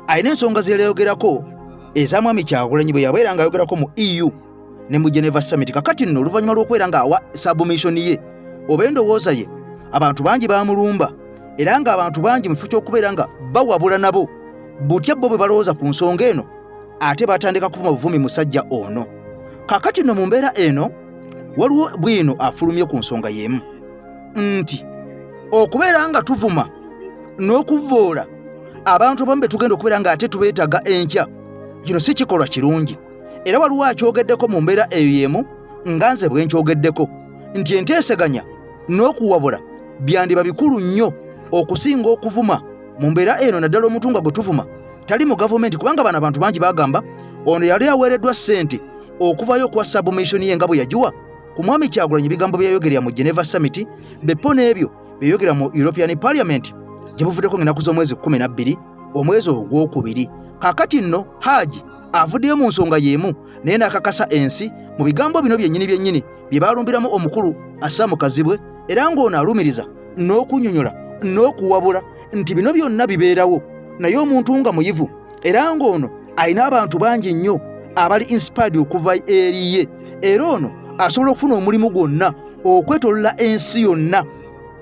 alina ensonga ze yayogerako eza Mwami Kyagulanyi bwe yabeera ng'ayogerako mu EU ne mu Geneva Summit. Kakati nno oluvannyuma lw'okubeera ng'awa submission ye oba endowooza ye abantu bangi baamulumba era ng'abantu bangi mu kifo ky'okubeera nga bawabula nabo butya bo bwe balowooza ku nsonga eno ate batandika kuvuma buvumi musajja ono. Kakati nno mu mbeera eno waliwo bwino afulumye ku nsonga y'emu nti okubeera nga tuvuma n'okuvoola abantu abamu be tugenda okubeera nga ate tubeetaga enkya kino si kikolwa kirungi era waliwo akyogeddeko mu mbeera eyo y'emu nga nze bwe nkyogeddeko nti enteeseganya n'okuwabula byandiba bikulu nnyo okusinga okuvuma mu mbeera eno naddala omuntu nga gwe tuvuma tali mu gavumenti kubanga bano abantu bangi bagamba ono yali aweereddwa ssente okuvayo okuwa submission ye nga bwe yagiwa ku Mwami Kyagulanyi. Ebigambo byayogerera mu Geneva Summit beppo n'ebyo byeyogera mu European Parliament gye buvuddeko ng'ennaku z'omwezi 12 omwezi ogwokubiri. Kakati nno Haji avuddeyo mu nsonga y'emu naye n'akakasa ensi mu bigambo bino byennyini bye balumbiramu omukulu Sam Kazibwe era ng'ono alumiriza n'okunnyonnyola n'okuwabula nti bino byonna bibeerawo naye omuntu nga muyivu era ng'ono alina abantu bangi nnyo abali inspired okuva eri ye era ono asobola okufuna omulimu gwonna okwetolola ensi yonna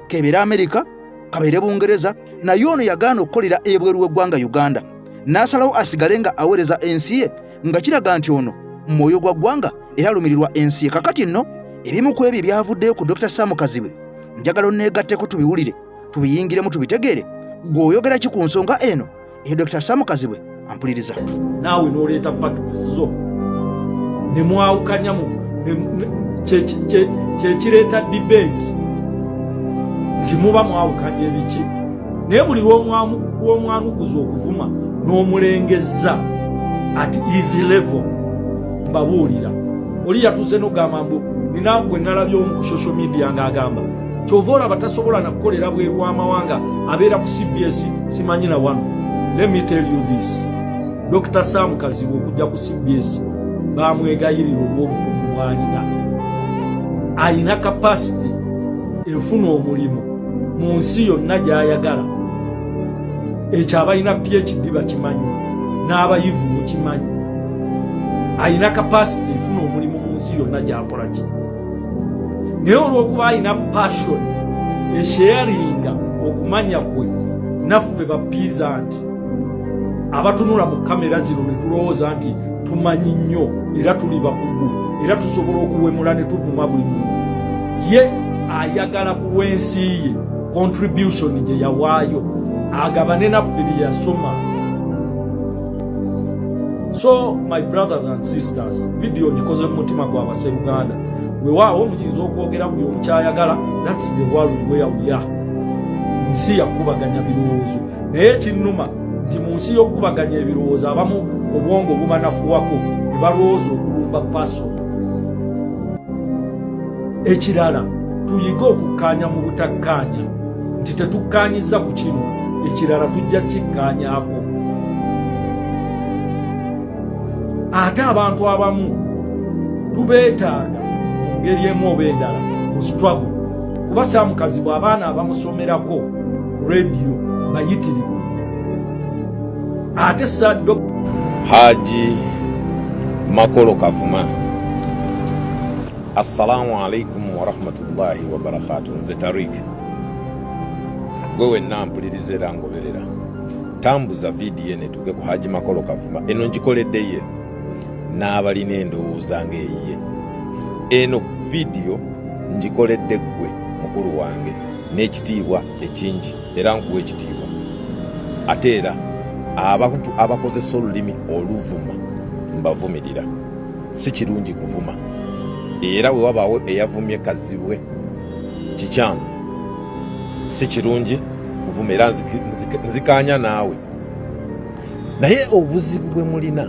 kebeera Amerika kabeere Bungereza naye ono yagaana okukolera ebweru w'eggwanga Uganda n'asalawo asigale nga aweereza ensi ye nga kiraga nti ono mwoyo gwa ggwanga era alumirirwa ensi ye. Kakati nno ebimu ku ebyo byavuddeyo ku Dr. Sam Kazibwe njagala onneegatteko tubiwulire tubiyingiremu tubitegeere gweoyogera ki ku nsonga eno? Dr. Sam Kazibwe ampuliriza. Naawe n'oleeta facts zo ne mwawukanya kyekireeta debate nti muba mwawukanya ebiki, naye buli lw'omwanukuza okuvuma n'omulengezza at easy level mbabuulira. Oli yatuuse n'ogamba mbu nina gwe nalabye omu ku social media ng'agamba kyova olaba tasobola nakukolera bweru w'amawanga abeera ku CBS simanyi na wano. Let me tell you this, Dr. Sam Kazibwe okujja ku CBS bamwegayirira olw'obukugu bw'alina. Alina capacity efuna omulimu mu nsi yonna gy'ayagala. Ekyo abalina PhD bakimanyi n'abayivu mukimanyi. Alina capacity efuna omulimu mu nsi yonna gy'akola ki. Naye olw'okuba alina passion esharinga okumanya kwe naffe bapizanti abatunula mu kamera zino ne tulowooza nti tumanyi nnyo era tuli bakugu era tusobola okuwemula ne tuvuma buli muntu. Ye ayagala ku lw'ensi ye contribution gye yawaayo agabane naffe bye yasoma. So my brothers and sisters, video gikoze mu mutima gw'abase Uganda. Weewaawo muyinza okwogera buli omu kyayagala, that's the world where we are. Nsi yakubaganya birowoozo, naye ekinnuma nti mu nsi y'okubaganya ebirowoozo abamu obwongo bumanafuwako ne balowooza okulumba paso. Ekirala tuyige okukkaanya mu butakkaanya nti tetukkaanyiza ku kino, ekirala tujja kikkaanyaako. Ate abantu abamu tubeetaaga mu ngeri emu oba endala mu struggle, kuba Sam Kazibwe abaana abamusomerako radio bayitirivu. Ate Saddo Haji Makolo Kavuma, assalamu alaikum wa rahmatullahi wa barakatuh. Nze Tariq gwewe nampuliriza era ngoberera tambuza vidiyo ene tuke ku Haji Makolo Kavuma. Eno njikoledde ye n'abalina endowooza ng'eyiye. Eno vidiyo njikoledde gwe mukulu wange n'ekitiibwa ekingi era nkuwa ekitiibwa. Ate era abantu abakozesa olulimi oluvuma mbavumirira. Si kirungi kuvuma, era we wabaawo eyavumye Kazibwe kikyamu. Si kirungi kuvuma era nzikaanya naawe. Naye obuzibu bwe mulina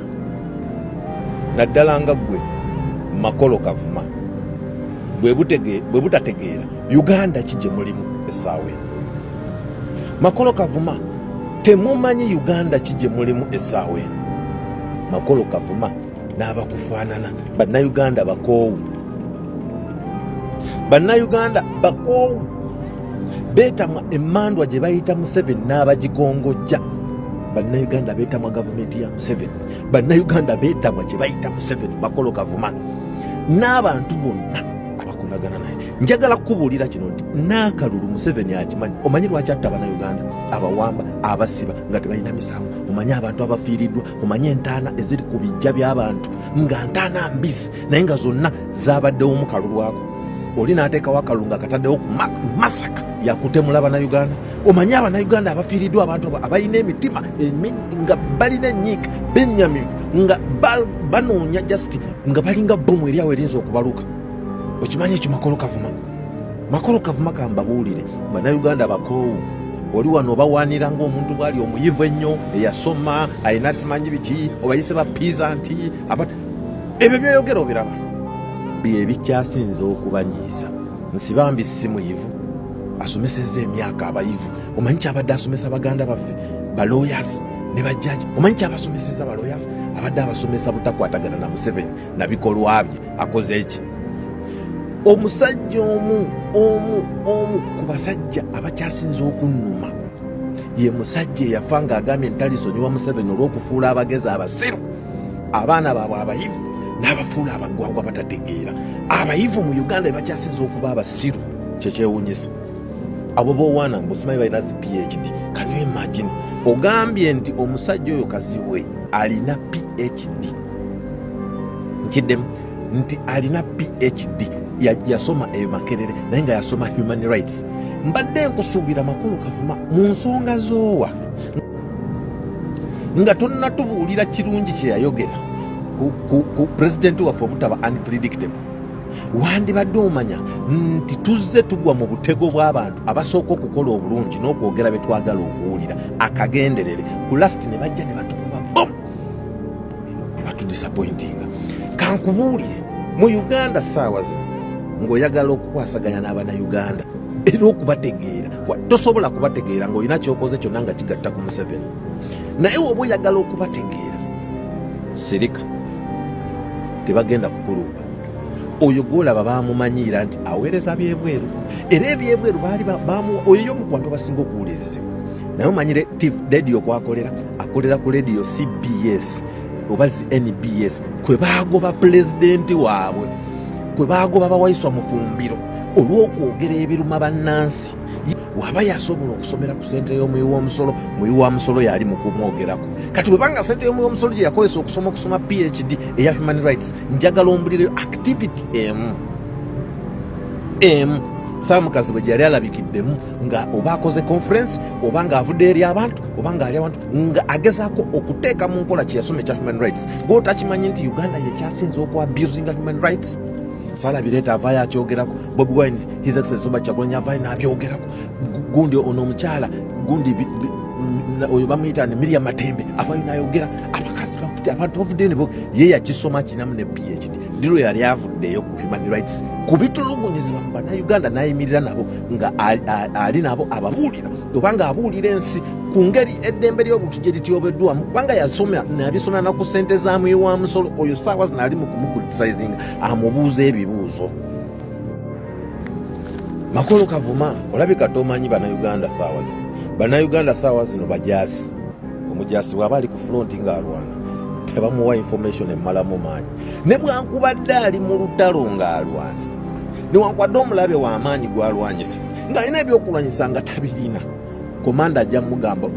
naddala nga gwe Makolo Kavuma bwe butategeera Uganda kije mulimu essaawa. Makolo Kavuma temumanyi Uganda kije mulimu essaawa. Makolo Kavuma n'abakufaanana bannayuganda bakoowu. Bannayuganda bakoowu beetamwa emmandwa gye bayita Museveni n'abagigongojja. Bannayuganda beetamwa gavumenti ya Museveni. Bannayuganda beetamwa gye bayita Museveni Makolo Kavuma n'abantu bonna abakolagana naye. Njagala kukubuulira kino nti n'akalulu Museveni akimanyi. Omanyi lwaki atta Bannayuganda abawamba abasiba nga tebalina misango? Omanyi abantu abafiiriddwa? Omanyi entaana eziri ku bijja by'abantu nga ntaana mbisi naye nga zonna zaabaddewo mu kalulu ako? Oli n'ateekawo akalulu nga kataddewo ku masaka yakutemula Bannayuganda. Omanyi Abannayuganda abafiiriddwa abantu abalina emitima nga balina ennyiika bennyamivu nga banoonya jasiti nga balinga bbomu eri awo erinza okubaluka. Okimanyi ekyo Makolo Kavuma? Makolo Kavuma kambabuulire Bannayuganda bakoowu. Oli wano obawaanira ng'omuntu bw'ali omuyivu ennyo eyasoma alina simanyi biki obayise bapizanti. Ebyo byoyogera obiraba bye bikyasinze okubanyiiza. Nsibambi si muyivu, asomesezza emyaka abayivu. Omanyi kyabadde asomesa baganda baffe balawyers ne bajjaji? Omanyi kyabasomeseza balawyers? Abadde abasomesa butakwatagana na Museveni na bikolwa bye. Akoze eki? Omusajja omu ku basajja abakyasinze okunnuma ye musajja eyafa ng'agambye ntalisonyiwa Museveni olw'okufuula abagezi abasiru abaana baabwe abayivu n'abafuula abagwagwa batategeera. Abayivu mu Uganda bakyasinze okuba abasiru. Kyekyewuunyisa abo b'owaana mbusimanyi balina zi PhD. Can you imagine? Ogambye nti omusajja oyo Kazibwe alina PhD. Nkiddemu nti alina PhD. Yasoma Makerere naye nga yasoma human rights. mbadde nkusuubira Makulu Kavuma mu nsonga zoowa nga tonnatubuulira kirungi kye yayogera ku pulezidenti waffe obutaba unpredictable. Wandibadde omanya nti tuzze tugwa mu butego bw'abantu abasooka okukola obulungi n'okwogera bye twagala okuwulira akagenderere ku lasti ne bajja ne batukuba bom ne batudisappointinga. Kankubuulire mu Uganda ssaawa zino ng'oyagala okukwasaganya n'Abannayuganda era okubategeera tosobola kubategeera ng'olina kyokoze kyonna nga kigatta ku Museveni, naye oba oyagala okubategeera sirika tebagenda kukulumba. Oyo gwolaba baamumanyiira nti aweereza byebweru era ebyebweru baali oyo y'omukwano basinga okuwulirizibwa. Naye omanyire radio kwakolera akolera ku radio CBS oba NBS kwe baagoba pulezidenti waabwe, kwe baagoba bawaiswa mufumbiro olw'okwogera ebiruma bannansi. Waba yasobola okusomera ku ssente y'omuwi w'omusolo, muwi wa musolo yali mu kumwogerako. Kati bwe banga ssente y'omuwi w'omusolo gye yakozesa okusoma PhD eya human rights, njagala ombulireyo activity emu Saamukazi bwe gyali alabikiddemu nga oba akoze conference oba nga avudde eri abantu oba nga ali abantu nga agezaako okuteeka mu nkola kye yasoma ekya human rights. Gw'otakimanyi nti Uganda yekyasinze okwa abusinga human rights. Salabireeta avaayo akyogerako, Bobi Wine His Excellency Robert Kyagulanyi avaayo n'abyogerako, gundi ono omukyala gundi oyo bamuyita ni Miriam Matembe avaayo n'ayogera. Abakazi bafudde, abantu bafudde nebo ye yakisoma kinamu ne PhD ndiro yali avuddeyo ku human rights kubitulugunyizibwa mu Bannayuganda n'ayimirira nabo nga ali nabo ababuulira obanga abuulira ensi ku ngeri eddembe ly'obuntu gye lityobeddwamu kubanga yasoma nabisoma na ku ssente za muwi wa musolo. Oyo ssaawa zino ali mu kumukritisizinga amubuuza ebibuuzo. Makulu Kavuma olabika tomanyi Bannayuganda ssaawa zino. Bannayuganda ssaawa zino bajaasi. Omujaasi bw'aba ali ku front ng'alwana tebamuwa information emmalamu maanyi. Ne bwankubadde ali mu lutalo ng'alwana newankwadde omulabe w'amaanyi gw'alwanyisa ng'alina ebyokulwanyisa nga tabirina, komanda ajja mugamba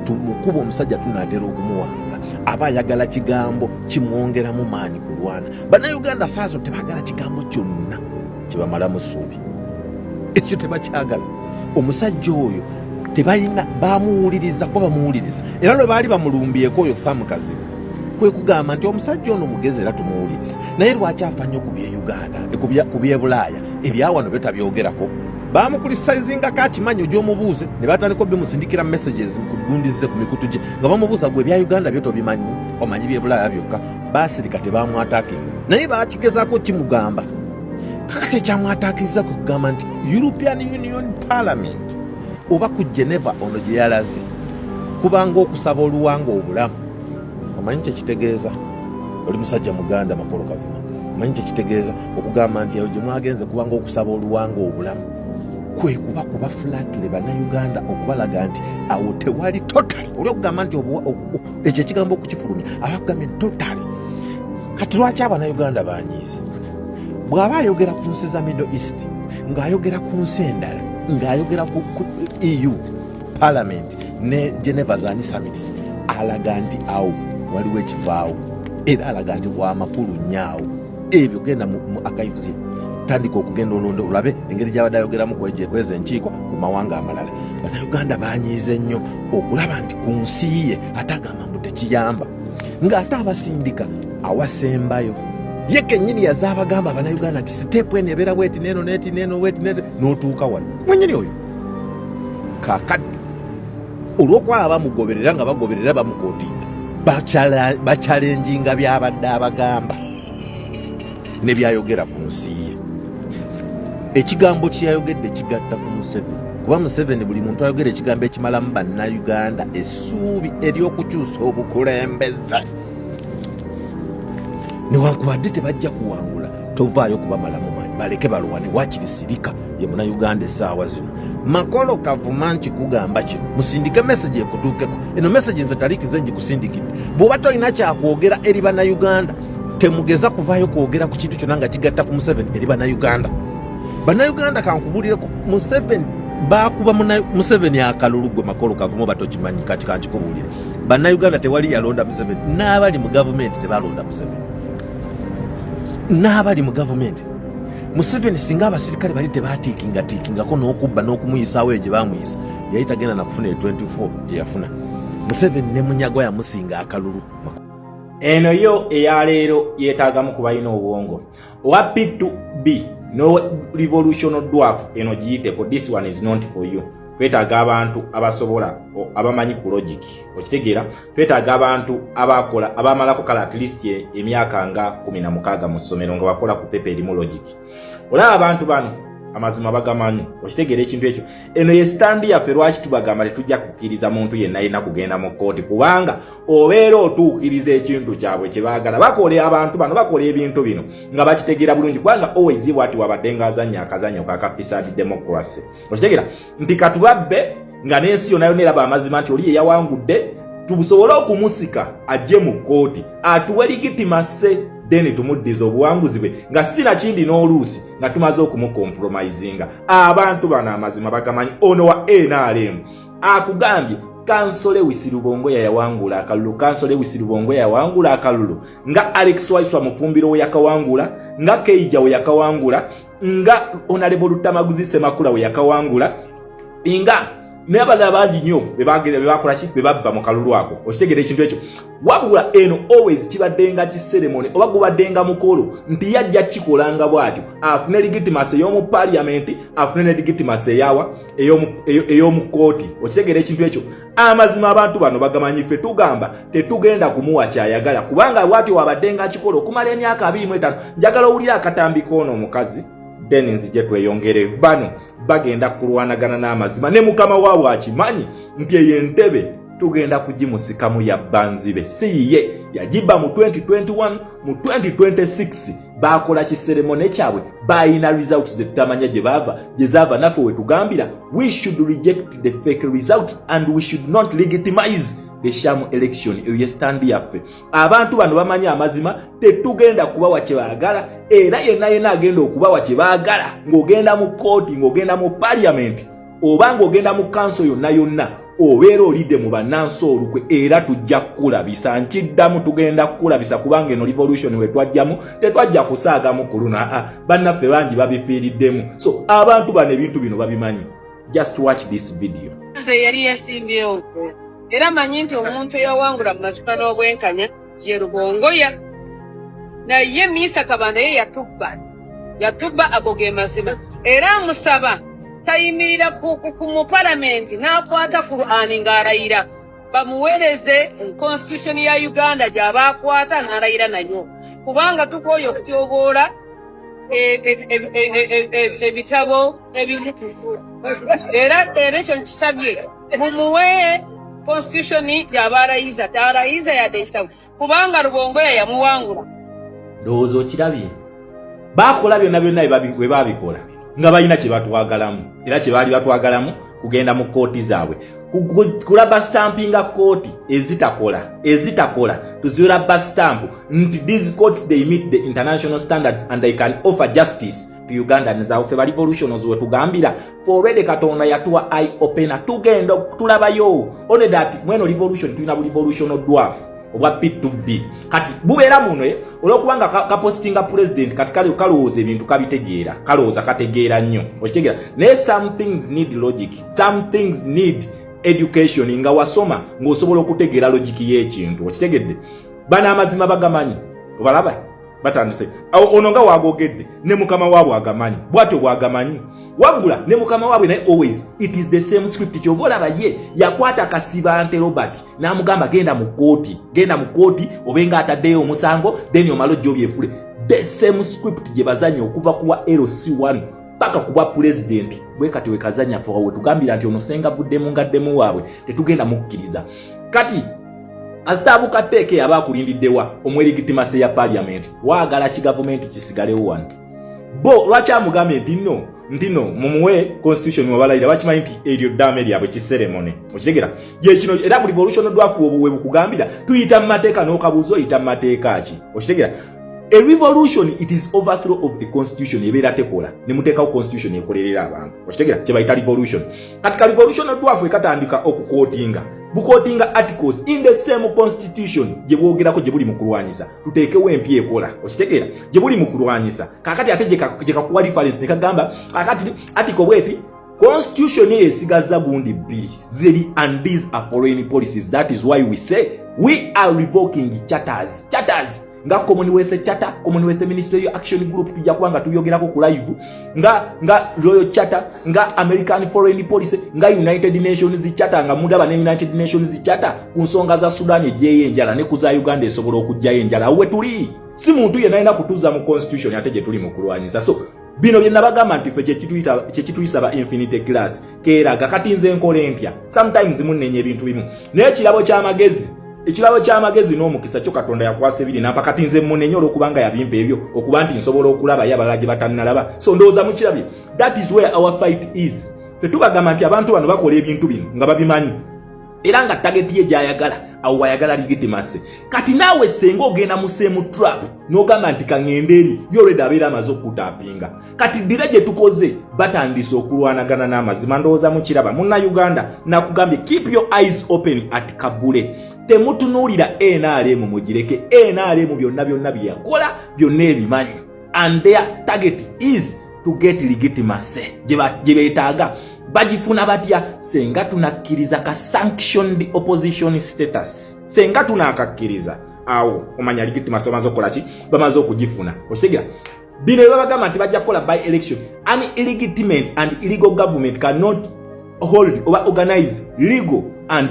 tumukuba omusajja tunaatera okumuwanga. Aba ayagala kigambo kimwongeramu maanyi kulwana. Bannayuganda saazo tebagala kigambo kyonna kibamalamu ssuubi, ekyo tebakyagala. Omusajja oyo tebalina bamuwuliriza kuba bamuwuliriza era lwe baali bamulumbyeko oyo Saamukazi kwe kugamba nti omusajja ono mugezi era tumuwuliriza, naye lwaki afa nnyo ku by'Uganda ku by'e Bulaaya ebyawano byo tabyogerako. Bamukulisizingako akimanyi ogyomubuuze ne batandika bimusindikira messages kugundize ku mikutu gye nga bamubuuza gwe ebya Uganda byo tobimanyi, omanyi by'e Bulaaya byokka. Baasirika tebamwataakinga naye bakigezaako kimugamba. Kakati ekyamwataakiza kwe kugamba nti European Union Parliament oba ku Geneva ono gye yalaze kubanga okusaba oluwanga obulamu. Omanyi kye kitegeeza? Oli musajja Muganda Makulu Kavuma, omanyi kye kitegeeza okugamba nti gye mwagenze kubanga okusaba oluwanga obulamu kwe kuba flatly Bannayuganda okubalaga nti awo tewali totally. Oli okugamba nti ekyo ekigambo okukifulumya abakugambye totally. Kati lwaki Abannayuganda banyiize? Bw'aba ayogera ku nsi za Middle East ng'ayogera ku nsi endala ng'ayogera ku EU Parliament ne Geneva Zani Summits alaga nti awo waliwo ekivaawo era alaga nti bw'amakulu nyaawo ebyo genda mu archives tandika okugenda olonde olabe engeri gy'abadde ayogeramu kweza enkiiko ku mawanga amalala. Bannayuganda banyiize nnyo okulaba nti ku nsi ye ate agamba mbu tekiyamba ng'ate abasindika awasembayo ye kennyini yazaabagamba Abannayuganda nti siteepu eno ebeera bweti neeno neeti neeno weti neeno n'otuuka wano mwennyini oyo kaakadde olw'okwaba bamugoberera nga bagoberera bamukootinga bakyalenjinga byabadde abagamba ne byayogera ku nsi ye. Ekigambo kyeyayogedde kigatta ku Museveni kuba Museveni buli muntu ayogera ekigambo ekimalamu Bannayuganda essuubi ery'okukyusa obukulembeze. Newankubadde tebajja kuwangula tovaayo kubamalamu maanyi baleke balwane waakiri sirika ye Munnayuganda essaawa zino. Makolo Kavuma nkikugamba kino musindike message ekutuukeko. Eno message nze talikize ngikusindikidde. Bw'oba tolina kyakwogera eri Bannayuganda temugeza kuvaayo kwogera ku kintu kyonna nga kigatta ku Museveni eri Bannayuganda. Bannayuganda kankubulireko Museveni baakuba Museveni akalulu gwe Makolo Kavuma batokimanyi kati kankikubuulira. Bannayuganda tewali yalonda Museveni n'abali mu gavumenti tebalonda Museveni. N'abali mu gavumenti Museveni singa abasirikale bali tebatiikingako n'okubba n'okumuyisaawo eyo gye bamuyisa yali tagenda nakufuna 24 gye yafuna. Museveni ne Munyagwa yamusinga akalulu. Eno yo eyaleero yeetaagamu kuba ina obwongo. Owa P2B no revolution dwarf eno giyiteko, this one is not for you. Twetaaga abantu abasobola abamanyi ku logic. Okitegeera, twetaaga abantu abakola abamalako kala at least emyaka nga 16 mu ssomero nga bakola ku pepe erimu logic. Olaba abantu bano amazima bagamanyi. Okitegeera ekintu ekyo. Eno ye stand yaffe lwaki tubagamba tetujja kukkiriza muntu yenna yenna kugenda mu kooti, kubanga obeera otuukiriza ekintu kyabwe kye baagala. Bakola abantu bano bakola ebintu bino nga bakitegeera bulungi, kubanga always bwati wabaddenga azannya akazanyo ka capitalist democracy. Okitegeera nti katubabbe nga n'ensi yonna yonna eraba amazima nti oli ye yawangudde, tubusobole okumusika ajje mu kooti atuwe legitimacy, then tumuddiza obuwanguzi bwe nga sina kindi n'oluusi nga tumaze okumukompromisinga. Abantu bano amazima bagamanyi. Ono wa NRM akugambye Kansole Wisirubongo yawangula akalulu, Kansole Wisirubongo yawangula akalulu, nga Alex Waiswa Mufumbiro we yakawangula, nga Keija we yakawangula, nga Honorable Lutamaguzi Semakula we yakawangula, nga n'abalala bangi nnyo bebakola ki bebabba mu kalulu ako. Okitegeera ekintu ekyo. Wabula eno always kibaddenga ki ceremony oba gubaddenga mukolo nti yajja kikolanga bwatyo afune legitimacy ey'omu parliament, afune legitimacy ey'omu kooti. Okitegeera ekintu ekyo. Amazima abantu bano bagamanyi ffe tugamba tetugenda kumuwa kyayagala, kubanga bwatyo wabaddenga kikola okumala emyaka 25. Njagala owulira akatambi k'ono omukazi then nzije tweyongere. Bano bagenda kulwanagana n'amazima ne mukama waabwe akimanyi nti ey'entebe tugenda kugimusikamu ya banzibe. Siye yajiba mu 2021, mu 2026 bakola kiseremone kyabwe bayina results zetutamanya gye zaava naffe wetugambira we should reject the fake results and we should not legitimize the sham election. Eyo stand yaffe. Abantu bano bamanyi amazima tetugenda kubawa kye baagala, era yenna agenda okubawa kye baagala ng'ogenda mu kooti, ng'ogenda mu parliament, oba ng'ogenda mu council yonna obeera olidde mu bannansi olukwe, era tujja kukulabisa. Nkiddamu tugenda kukulabisa, kubanga eno revolution we twajjamu tetwajja kusaagamu kuluna. Bannaffe bangi babifiiriddemu. So abantu bano ebintu bino babimanyi. Just watch this video. Nze yali yasimbyewo era manyi nti omuntu eyawangula mu mazima n'obwenkanya ye Rubongoya, naye Miisa Kabanda ye yatubba ago ge mazima. Era amusaba tayimirira mu palamenti n'akwata Qur'ani ng'arayira bamuweereze constitution ya Uganda gy'aba akwata n'arayira nayo, kubanga tukooye okutyoboola ebitabo ebitukuvu. Era ekyo nkisabye mumuwe constitution gy'aba arayiza yadde ekitabo, kubanga Rubongoya yamuwangula. Ndowooza okirabye bakola byonna bwe babikola nga balina kye batwagalamu, era kye baali batwagalamu kugenda mu kooti zaabwe kulaba stampinga kooti ezitakola tuziraba stamp nti these courts they meet the international standards and they can offer justice to Uganda. Nzaafe ba revolutioners we tugambira forward Katonda yatuwa eye opener tugenda tulabayo only that mweno revolution tulina revolution dwarf oba P2B kati bubeera muno olwokubanga kapostinga president kati kalowooza ebintu kabitegeera, kalowooza kategeera nnyo. Okitegeera naye some things need logic, some things need education, nga wasoma ng'osobola okutegeera logic y'ekintu. Okitegedde bana amazima bagamanyi obalaba batandise ono nga wagogedde ne mukama waabwe agamanyi bwatyo bwagamanyi, wabula ne mukama waabwe naye always it is the same script. Kyovolaba ye yakwata Kasibante Robert n'amugamba genda mu kooti obenga ataddeyo omusango then omalo gy'obyefule. The same script gye bazanya okuva kuwa LC1 paka kuba president bwe kati wekazanya fo we tugambira nti ono senga vuddemu ngaddemu waabwe tetugenda mukkiriza. Kati asitabuka teeke abakulindiddewa omwelegitimacy ya parliament waagala ki government kisigalewo wano bo lwaki amugambe ntino mumuwe constitution wabalayira bakimanyi nti eryo ddame lyabwe kiseremone. Okitegera ye kino era buli revolution dwafu obuwe bukugambira tuyita mu mateeka n'okabuuzo oyita mu mateeka ki. Okitegera a revolution it is overthrow of the constitution ebeera tekola ne muteekawo constitution ekolerera abantu. Okitegera kye bayita revolution. Katika revolution dwafu ekatandika okukootinga bukotinga articles in the same constitution gye bwogerako gye buli mu kulwanyisa tuteekewo empya ekola okitegeera gye buli mu kulwanyisa kakati ate gye kakuwa reference ne kagamba kakati article bweti constitution yesigaza gundi bbiri ziri and these are foreign policies. That is why we say we are revoking charters nga Commonwealth Charter, Commonwealth Ministerial Action Group tujja kubanga tuyogerako ku live nga Royal Charter, nga American Foreign Policy, nga United Nations Charter, nga mudaba ne United Nations Charter ku nsonga za Sudan ejeeye enjala ne kuza Uganda esobola okujjayo enjala. Awe tuli si muntu yenna ayina kutuza mu constitution ate gye tuli mu kulwanyisa. So bino bye nabagamba nti ffe kye kituyisa ba infinite class keeraga kati nze nkola empya sometimes munnenya ebintu bimu naye ekirabo ky'amagezi n'omukisa kyo Katonda yakwasa ebiri nampakati nze munenye olwokubanga yabimpa ebyo okuba nti nsobola okulaba ye abalala gye batannalaba. So ndowooza mukirabye, that is where our fight is. Ffe tubagamba nti abantu bano bakola ebintu bino nga babimanyi era nga target ye gyayagala awo wayagala legitimacy. Kati naawe senga ogenda mu same trap n'ogamba nti kaŋŋende eri y'olwedde abeera amaze okutapinga. Kati ddira gye tukoze batandise okulwanagana n'amazima. Ndowooza mukiraba Munnayuganda nakugambye keep your eyes open at Kavule. Temutunuulira NRM mugireke. NRM byonna byeyakola byonna ebimanyi and their target is to get legitimacy gye beetaaga. Bajifuna batya senga tunakkiriza ka sanctioned opposition status. Senga tunakakkiriza awo omanya legitimacy bamaze okukola ki bamaze okugifuna. Okitegera bino babagamba nti bajja kukola by election. An illegitimate and illegal government cannot hold or organize legal and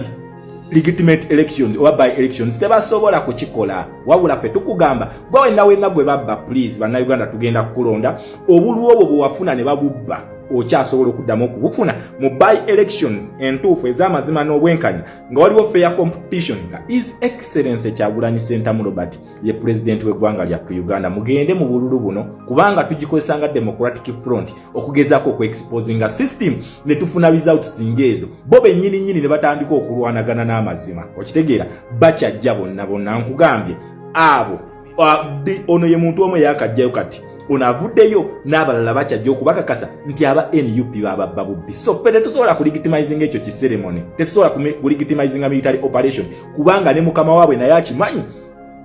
legitimate election or by elections. Tebasobola kukikola wabula ffe tukugamba gwe wenna gwe babba please bannayuganda tugenda kukulonda obulu obwo bwe wafuna ne babubba okyasobola okuddamu okubufuna mu by elections entuufu ez'amazima n'obwenkanya nga waliwo fair competition nga His Excellency Kyagulanyi Ssentamu Robert ye president w'eggwanga lyattu Uganda. Mugende mu bululu buno kubanga tugikozesanga Democratic Front okugezaako okuexposinga system ne tufuna results ngeezo bo bennyini ne batandika okulwanagana n'amazima. Okitegeera bakyajja bonna nkugambye abo ono ye muntu omu yakajjayo kati onavuddeyo n'abalala bakyajja okubakakasa nti aba NUP bababba bubbi. So ffe tetusobola kulegitimizinga ekyo kiseremoni, tetusobola kulegitimizinga military operation kubanga ne mukama waabwe naye akimanyi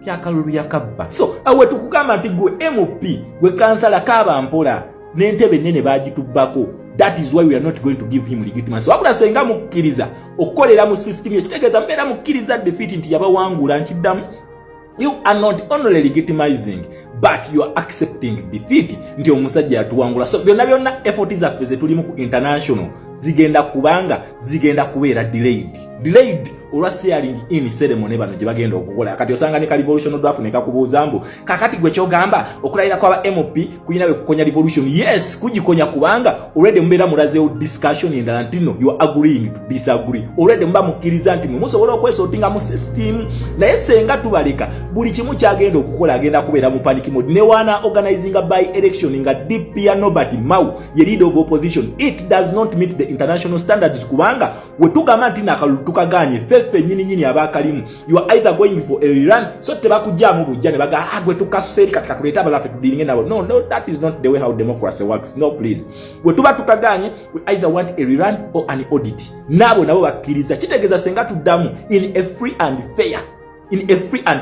byakalulu yakabba. So awe tukugamba nti gwe MP gwe kansala kaaba mpola n'entebe nnene bagitubbako. That is why we are not going to give him legitimacy. Wabula senga mukkiriza okukolera mu system ekitegeeza mbeera mukkiriza defeat nti yabawangula nkiddamu. You are not only legitimizing, but you are accepting defeat. Nti omusajja yatuwangula. So byonna effort zaffe ze tulimu ku international zigenda kubeera delayed olwa sharing in ceremony bano gye bagenda okukola. Kati osanga ne revolution draft ne kakubuuza mbu kakati gwe kyogamba okulayira kwaba MOP kuyina be kukonya revolution. Yes, kugikonya kubanga already mbeera mulazeewo discussion endala ntino you are agreeing to disagree. Already mba mukkiriza nti musobola okwesortinga mu system naye senga tubaleka buli kimu kyagenda okukola agenda kubeera mu panic mode. Ne wana organizing a by election nga DP Nobert Mau ye leader of opposition, it does not meet the international standards kubanga we tugamba nti nakalulu tukaganye feffe nyini abakalimu you are either going for a rerun so tebakujjamu bujja ne baga agwe tukaseri katika tuleta abalafe tudiringe nabo. No, that is not the way how democracy works. No please, we tuba tukaganye we either want a rerun or an audit. Nabo bakkiriza kitegeeza senga tuddamu in a free and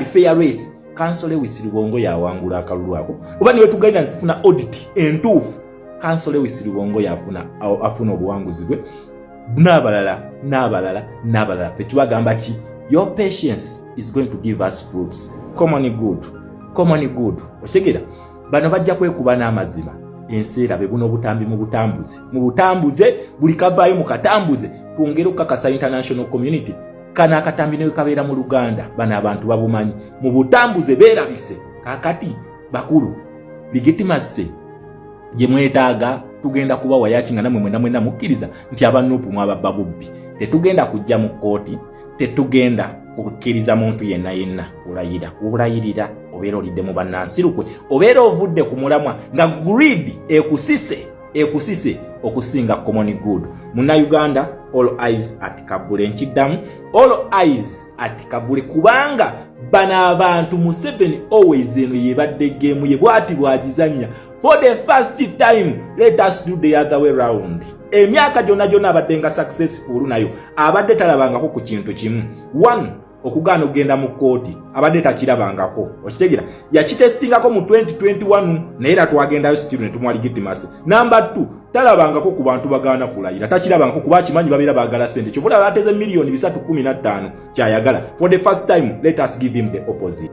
fair race. Kansole Wisirubongo yawangula akalulu ako oba niwe tugaina ntufuna audit entuufu. Kansole Wisirubongo afuna obuwanguzi bwe n'abalala ffe tubagamba ki your patience is going to give us fruits. Common good. Okitegeera bano bajja kwekuba n'amazima enseera be buno obutambi mu butambuze buli kavaayo mu katambuze twongere okukakasa international community kana akatambi ne kabeera mu Luganda bana abantu babumanyi mu butambuze beerabise. Kakati bakulu legitimacy gye mwetaaga tugenda kuba wayakinga namwe mwena mukkiriza nti abanupu mwababba bubbi. Tetugenda kujja mu kooti, tetugenda okukkiriza muntu yenna obulayirira obeera olidde mu bannansi obeera ovudde ku mulamwa nga greed ekusise okusinga common good. Munnayuganda all eyes at Kavule. Nchiddamu, all eyes at Kavule kubanga bana abantu Museveni always eno yebadde game ye bwati bwagizanya. For the first time, let us do the other way round. Emyaka jona abadde nga successful nayo abadde talabangako ku kintu kimu. One, okugaana okugenda mu kooti abadde takirabangako. Okitegeera yakitestingako mu 2021 naye era twagendayo still ne tumwa legitimacy. Number 2, talabangako ku bantu bagaana kulayira, takirabangako kuba akimanyi babeera baagala sente. Kyovula bateze million 315 kyayagala. For the first time, let us give him the opposite.